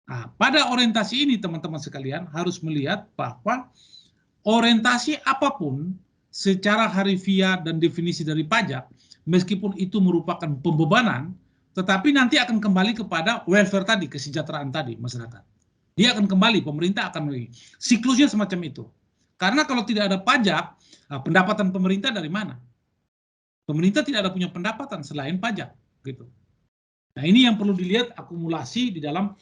Nah, pada orientasi ini teman-teman sekalian harus melihat bahwa orientasi apapun secara harfiah dan definisi dari pajak, meskipun itu merupakan pembebanan, tetapi nanti akan kembali kepada welfare tadi, kesejahteraan tadi masyarakat. Dia akan kembali, pemerintah akan kembali. Siklusnya semacam itu. Karena kalau tidak ada pajak, pendapatan pemerintah dari mana? Pemerintah tidak ada punya pendapatan selain pajak, gitu. Nah, ini yang perlu dilihat akumulasi di dalam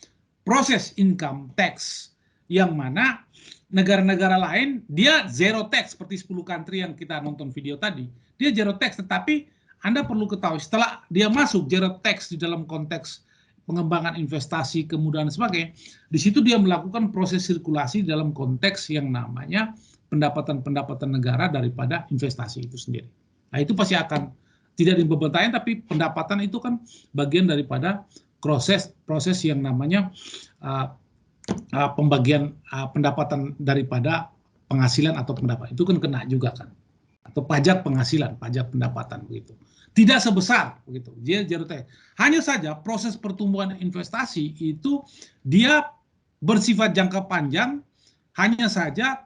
proses income tax, yang mana negara-negara lain dia zero tax seperti 10 country yang kita nonton video tadi, dia zero tax, tetapi Anda perlu ketahui setelah dia masuk zero tax di dalam konteks pengembangan investasi, kemudahan dan sebagainya, di situ dia melakukan proses sirkulasi dalam konteks yang namanya pendapatan-pendapatan negara daripada investasi itu sendiri. Nah, itu pasti akan tidak dibebankan, tapi pendapatan itu kan bagian daripada proses yang namanya pembagian pendapatan daripada penghasilan atau pendapatan. Itu kan kena juga kan. Atau pajak penghasilan, pajak pendapatan begitu. Tidak sebesar begitu. Dia zero tax. Hanya saja proses pertumbuhan investasi itu dia bersifat jangka panjang, hanya saja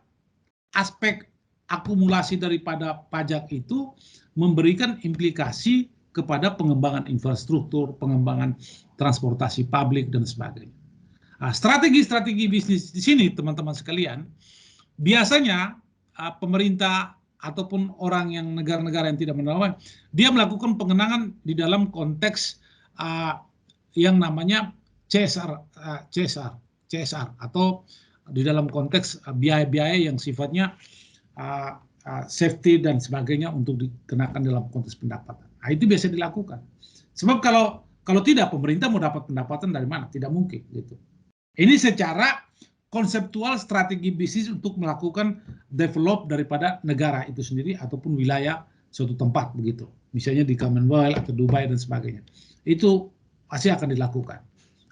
aspek akumulasi daripada pajak itu memberikan implikasi kepada pengembangan infrastruktur, pengembangan transportasi publik dan sebagainya. Nah, strategi-strategi bisnis di sini teman-teman sekalian, biasanya pemerintah ataupun orang yang negara-negara yang tidak menerapkan, dia melakukan pengenangan di dalam konteks yang namanya CSR atau di dalam konteks biaya-biaya yang sifatnya safety dan sebagainya untuk dikenakan dalam konteks pendapatan. Nah, itu biasa dilakukan. Sebab kalau tidak, pemerintah mau dapat pendapatan dari mana? Tidak mungkin gitu. Ini secara konseptual strategi bisnis untuk melakukan develop daripada negara itu sendiri ataupun wilayah suatu tempat begitu. Misalnya di Commonwealth atau Dubai dan sebagainya. Itu pasti akan dilakukan.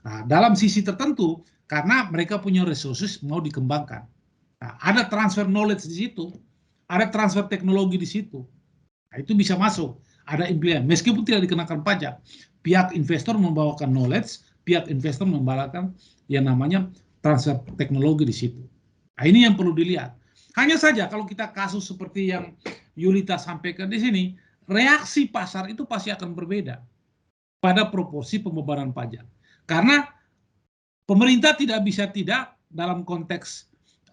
Nah, dalam sisi tertentu karena mereka punya resources mau dikembangkan. Nah, ada transfer knowledge di situ, ada transfer teknologi di situ. Nah, itu bisa masuk. Ada implikasi. Meskipun tidak dikenakan pajak, pihak investor membawakan knowledge, pihak investor membawakan yang namanya transfer teknologi di situ. Nah, ini yang perlu dilihat. Hanya saja kalau kita kasus seperti yang Yulita sampaikan di sini, reaksi pasar itu pasti akan berbeda pada proporsi pembebanan pajak. Karena pemerintah tidak bisa tidak dalam konteks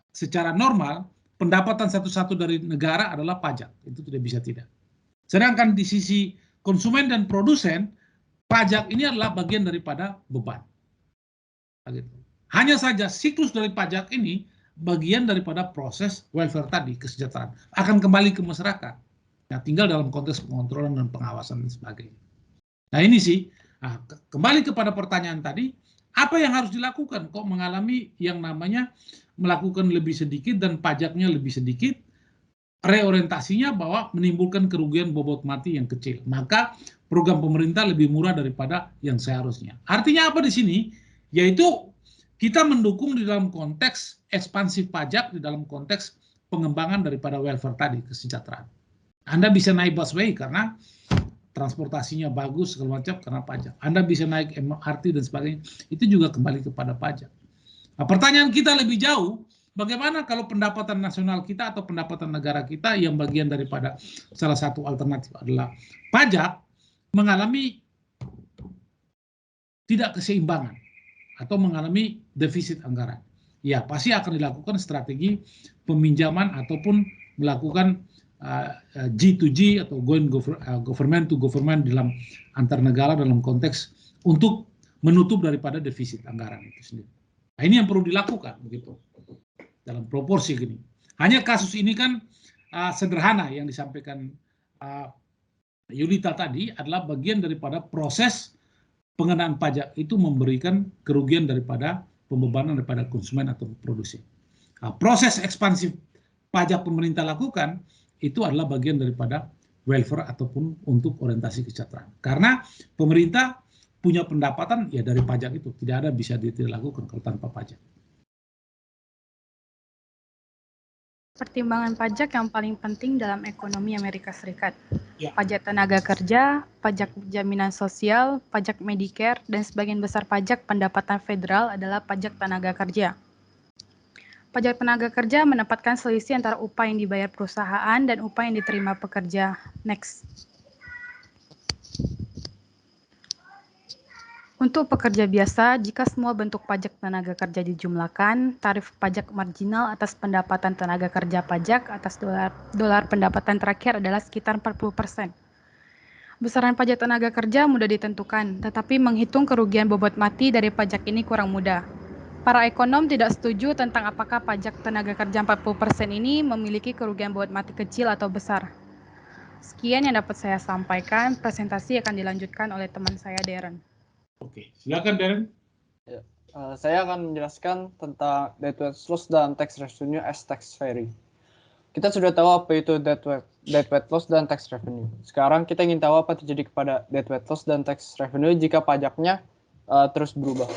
secara normal, pendapatan satu-satu dari negara adalah pajak. Itu tidak bisa tidak. Sedangkan di sisi konsumen dan produsen, pajak ini adalah bagian daripada beban. Hanya saja siklus dari pajak ini bagian daripada proses welfare tadi, kesejahteraan. Akan kembali ke masyarakat. Nah, tinggal dalam konteks pengontrolan dan pengawasan dan sebagainya. Nah, ini sih, kembali kepada pertanyaan tadi, apa yang harus dilakukan? Kok mengalami yang namanya melakukan lebih sedikit dan pajaknya lebih sedikit, reorientasinya bahwa menimbulkan kerugian bobot mati yang kecil. Maka program pemerintah lebih murah daripada yang seharusnya. Artinya apa di sini? Yaitu kita mendukung di dalam konteks ekspansif pajak, di dalam konteks pengembangan daripada welfare tadi, kesejahteraan. Anda bisa naik busway karena transportasinya bagus, segala macam karena pajak. Anda bisa naik MRT dan sebagainya, itu juga kembali kepada pajak. Nah, pertanyaan kita lebih jauh, bagaimana kalau pendapatan nasional kita atau pendapatan negara kita yang bagian daripada salah satu alternatif adalah pajak, mengalami tidak keseimbangan atau mengalami defisit anggaran. Ya, pasti akan dilakukan strategi peminjaman ataupun melakukan G2G atau government to government dalam antar negara dalam konteks untuk menutup daripada defisit anggaran itu sendiri. Nah, ini yang perlu dilakukan begitu dalam proporsi gini. Hanya kasus ini kan sederhana yang disampaikan Yulita tadi adalah bagian daripada proses pengenaan pajak itu memberikan kerugian daripada pembebanan daripada konsumen atau produsen. Nah, proses ekspansif pajak pemerintah lakukan itu adalah bagian daripada welfare ataupun untuk orientasi kesejahteraan. Karena pemerintah punya pendapatan ya dari pajak itu, tidak ada bisa dilakukan kalau tanpa pajak. Pertimbangan pajak yang paling penting dalam ekonomi Amerika Serikat. Ya. Pajak tenaga kerja, pajak jaminan sosial, pajak Medicare, dan sebagian besar pajak pendapatan federal adalah pajak tenaga kerja. Pajak tenaga kerja menempatkan selisih antara upah yang dibayar perusahaan dan upah yang diterima pekerja. Next. Untuk pekerja biasa, jika semua bentuk pajak tenaga kerja dijumlahkan, tarif pajak marginal atas pendapatan tenaga kerja pajak atas dolar pendapatan terakhir adalah sekitar 40%. Besaran pajak tenaga kerja mudah ditentukan, tetapi menghitung kerugian bobot mati dari pajak ini kurang mudah. Para ekonom tidak setuju tentang apakah pajak tenaga kerja 40% ini memiliki kerugian bobot mati kecil atau besar. Sekian yang dapat saya sampaikan, presentasi akan dilanjutkan oleh teman saya Darren. Oke, silakan Darren. Ya, saya akan menjelaskan tentang deadweight loss dan tax revenue as tax vary. Kita sudah tahu apa itu deadweight loss dan tax revenue. Sekarang kita ingin tahu apa terjadi kepada deadweight loss dan tax revenue jika pajaknya terus berubah.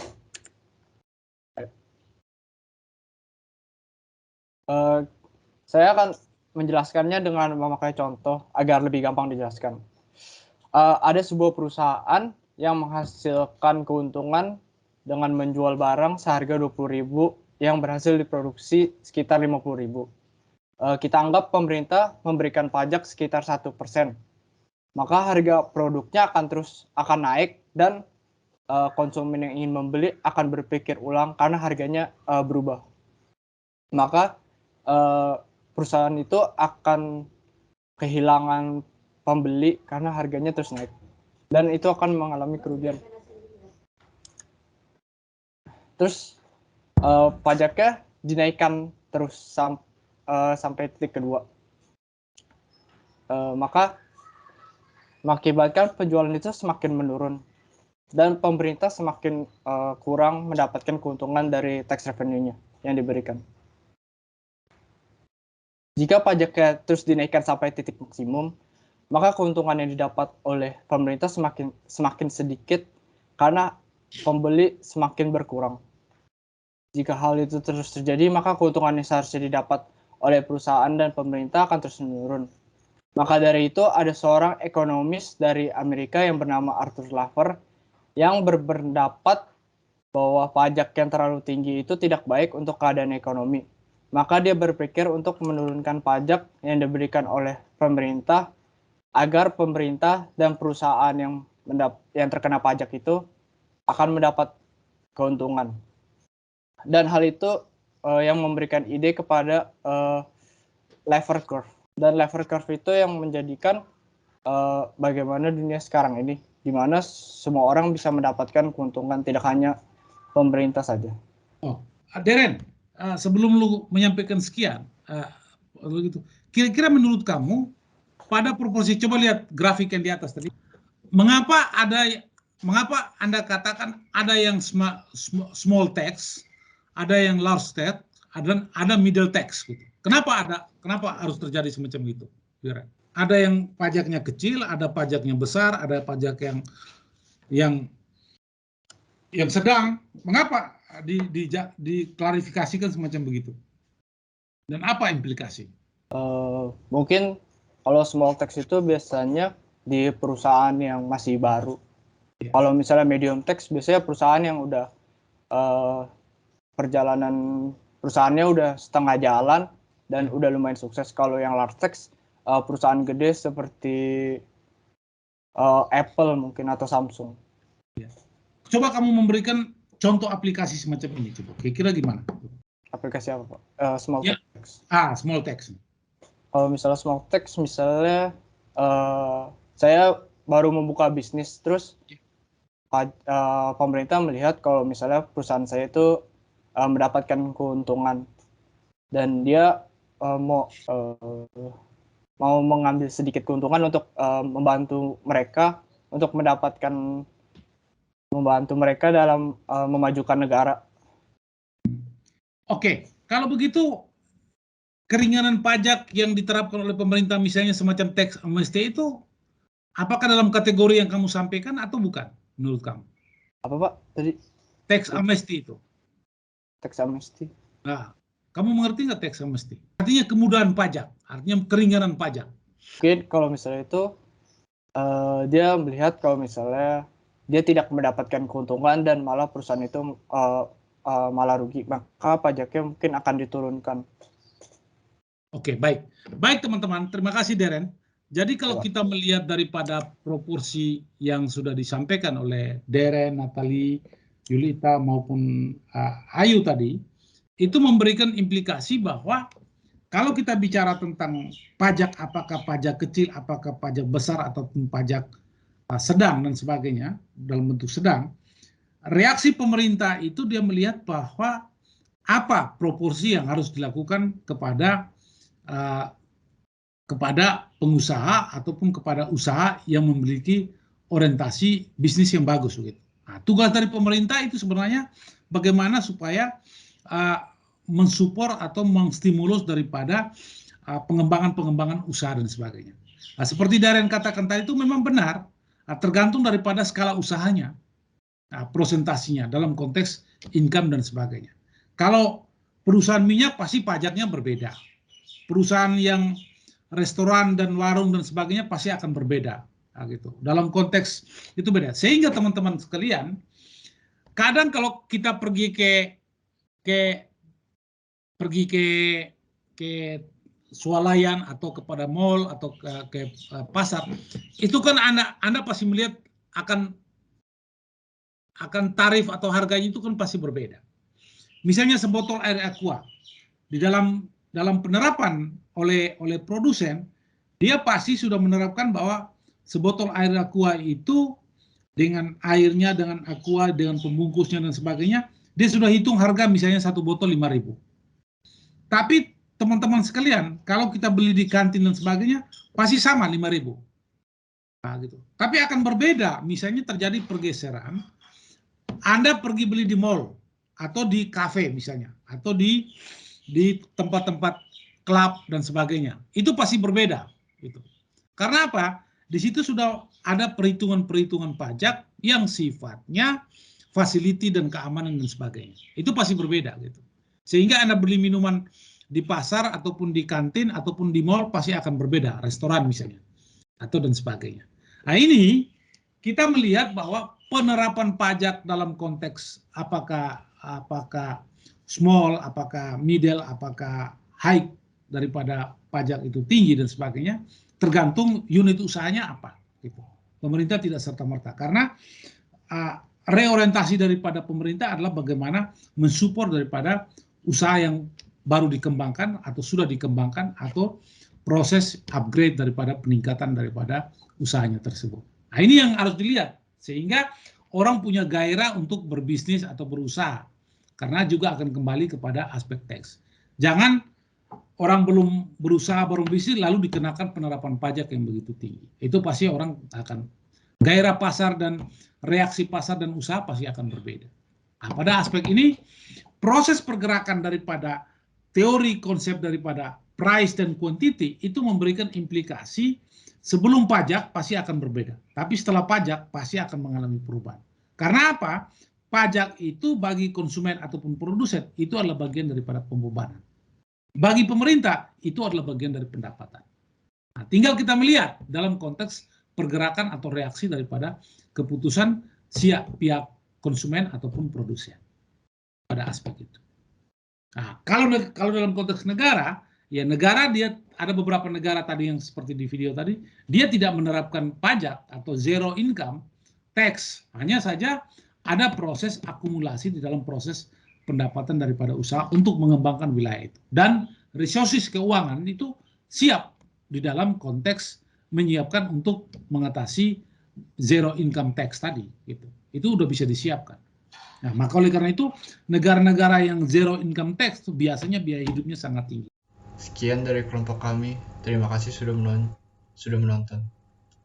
Saya akan menjelaskannya dengan memakai contoh agar lebih gampang dijelaskan. Ada sebuah perusahaan yang menghasilkan keuntungan dengan menjual barang seharga 20.000 yang berhasil diproduksi sekitar 50.000. Kita anggap pemerintah memberikan pajak sekitar 1%. Maka harga produknya akan naik dan konsumen yang ingin membeli akan berpikir ulang karena harganya berubah. Maka perusahaan itu akan kehilangan pembeli karena harganya terus naik. Dan itu akan mengalami kerugian. Terus pajaknya dinaikkan terus sampai titik kedua. Maka mengakibatkan penjualan itu semakin menurun dan pemerintah semakin kurang mendapatkan keuntungan dari tax revenue-nya yang diberikan. Jika pajaknya terus dinaikkan sampai titik maksimum, maka keuntungan yang didapat oleh pemerintah semakin sedikit karena pembeli semakin berkurang. Jika hal itu terus terjadi, maka keuntungan yang seharusnya didapat oleh perusahaan dan pemerintah akan terus menurun. Maka dari itu ada seorang ekonomis dari Amerika yang bernama Arthur Laffer yang berpendapat bahwa pajak yang terlalu tinggi itu tidak baik untuk keadaan ekonomi. Maka dia berpikir untuk menurunkan pajak yang diberikan oleh pemerintah agar pemerintah dan perusahaan yang terkena pajak itu akan mendapat keuntungan. Dan hal itu yang memberikan ide kepada lever curve. Dan lever curve itu yang menjadikan bagaimana dunia sekarang ini, di mana semua orang bisa mendapatkan keuntungan, tidak hanya pemerintah saja. Oh, Deren, sebelum lu menyampaikan sekian, kira-kira menurut kamu pada proporsi, coba lihat grafik yang di atas tadi, mengapa Anda katakan ada yang small tax, ada yang large tax, ada middle tax gitu. Kenapa harus terjadi semacam itu? Ada yang pajaknya kecil, ada pajaknya besar, ada pajak yang sedang. Mengapa diklarifikasikan semacam begitu? Dan apa implikasi? Mungkin kalau small tax itu biasanya di perusahaan yang masih baru. Yeah. Kalau misalnya medium tax biasanya perusahaan yang udah perjalanan perusahaannya udah setengah jalan dan udah lumayan sukses. Kalau yang large tax perusahaan gede seperti Apple mungkin atau Samsung. Yeah. Coba kamu memberikan contoh aplikasi semacam ini, coba. Kira-kira gimana? Aplikasi apa, Pak? Small tax. Small tax. Kalau misalnya small tax, misalnya saya baru membuka bisnis, terus pemerintah melihat kalau misalnya perusahaan saya itu mendapatkan keuntungan dan dia mau mengambil sedikit keuntungan untuk membantu mereka dalam memajukan negara. Oke, kalau begitu keringanan pajak yang diterapkan oleh pemerintah misalnya semacam tax amnesty itu apakah dalam kategori yang kamu sampaikan atau bukan menurut kamu? Apa Pak tadi? Tax amnesty itu. Tax amnesty. Nah, kamu mengerti nggak tax amnesty? Artinya kemudahan pajak, artinya keringanan pajak. Mungkin kalau misalnya itu dia melihat kalau misalnya dia tidak mendapatkan keuntungan dan malah perusahaan itu malah rugi, maka pajaknya mungkin akan diturunkan. Oke, baik. Baik teman-teman, terima kasih Deren. Jadi kalau kita melihat daripada proporsi yang sudah disampaikan oleh Deren, Natali, Yulita maupun Ayu tadi, itu memberikan implikasi bahwa kalau kita bicara tentang pajak, apakah pajak kecil, apakah pajak besar, ataupun pajak sedang dan sebagainya, dalam bentuk sedang, reaksi pemerintah itu dia melihat bahwa apa proporsi yang harus dilakukan kepada pengusaha ataupun kepada usaha yang memiliki orientasi bisnis yang bagus begitu. Nah, tugas dari pemerintah itu sebenarnya bagaimana supaya mensupport atau mengstimulus daripada pengembangan usaha dan sebagainya. Nah, seperti Daren katakan tadi itu memang benar, tergantung daripada skala usahanya, prosentasinya dalam konteks income dan sebagainya. Kalau perusahaan minyak pasti pajaknya berbeda. Perusahaan yang restoran dan warung dan sebagainya pasti akan berbeda, gitu. Dalam konteks itu beda. Sehingga teman-teman sekalian, kadang kalau kita pergi ke swalayan atau kepada mall atau ke pasar, itu kan Anda pasti melihat akan tarif atau harganya itu kan pasti berbeda. Misalnya sebotol air aqua di dalam penerapan oleh produsen, dia pasti sudah menerapkan bahwa sebotol air aqua itu dengan airnya, dengan aqua, dengan pembungkusnya dan sebagainya, dia sudah hitung harga misalnya satu botol 5.000. Tapi teman-teman sekalian, kalau kita beli di kantin dan sebagainya, pasti sama 5.000. Nah, gitu. Tapi akan berbeda, misalnya terjadi pergeseran, Anda pergi beli di mall, atau di kafe misalnya, atau di tempat-tempat klub dan sebagainya, itu pasti berbeda. Gitu. Karena apa? Di situ sudah ada perhitungan-perhitungan pajak yang sifatnya facility dan keamanan dan sebagainya. Itu pasti berbeda. Gitu. Sehingga Anda beli minuman di pasar ataupun di kantin ataupun di mall pasti akan berbeda, restoran misalnya, atau dan sebagainya. Nah ini kita melihat bahwa penerapan pajak dalam konteks apakah small, apakah middle, apakah high daripada pajak itu tinggi dan sebagainya, tergantung unit usahanya apa. Gitu. Pemerintah tidak serta-merta, karena reorientasi daripada pemerintah adalah bagaimana mensupport daripada usaha yang baru dikembangkan atau sudah dikembangkan atau proses upgrade daripada peningkatan daripada usahanya tersebut. Nah, ini yang harus dilihat sehingga orang punya gairah untuk berbisnis atau berusaha, karena juga akan kembali kepada aspek teks. Jangan orang belum berusaha, baru bisnis lalu dikenakan penerapan pajak yang begitu tinggi. Itu pasti orang akan gairah pasar dan reaksi pasar dan usaha pasti akan berbeda. Nah, pada aspek ini proses pergerakan daripada teori konsep daripada price dan quantity itu memberikan implikasi sebelum pajak pasti akan berbeda. Tapi setelah pajak pasti akan mengalami perubahan. Karena apa? Pajak itu bagi konsumen ataupun produsen itu adalah bagian daripada pembebanan. Bagi pemerintah itu adalah bagian dari pendapatan. Nah, tinggal kita melihat dalam konteks pergerakan atau reaksi daripada keputusan pihak konsumen ataupun produsen pada aspek itu. Nah, kalau dalam konteks negara, ya negara dia ada beberapa negara tadi yang seperti di video tadi, dia tidak menerapkan pajak atau zero income tax, hanya saja ada proses akumulasi di dalam proses pendapatan daripada usaha untuk mengembangkan wilayah itu. Dan resources keuangan itu siap di dalam konteks menyiapkan untuk mengatasi zero income tax tadi. Gitu. Itu udah bisa disiapkan. Nah, maka oleh karena itu negara-negara yang zero income tax itu biasanya biaya hidupnya sangat tinggi. Sekian dari kelompok kami. Terima kasih sudah menonton.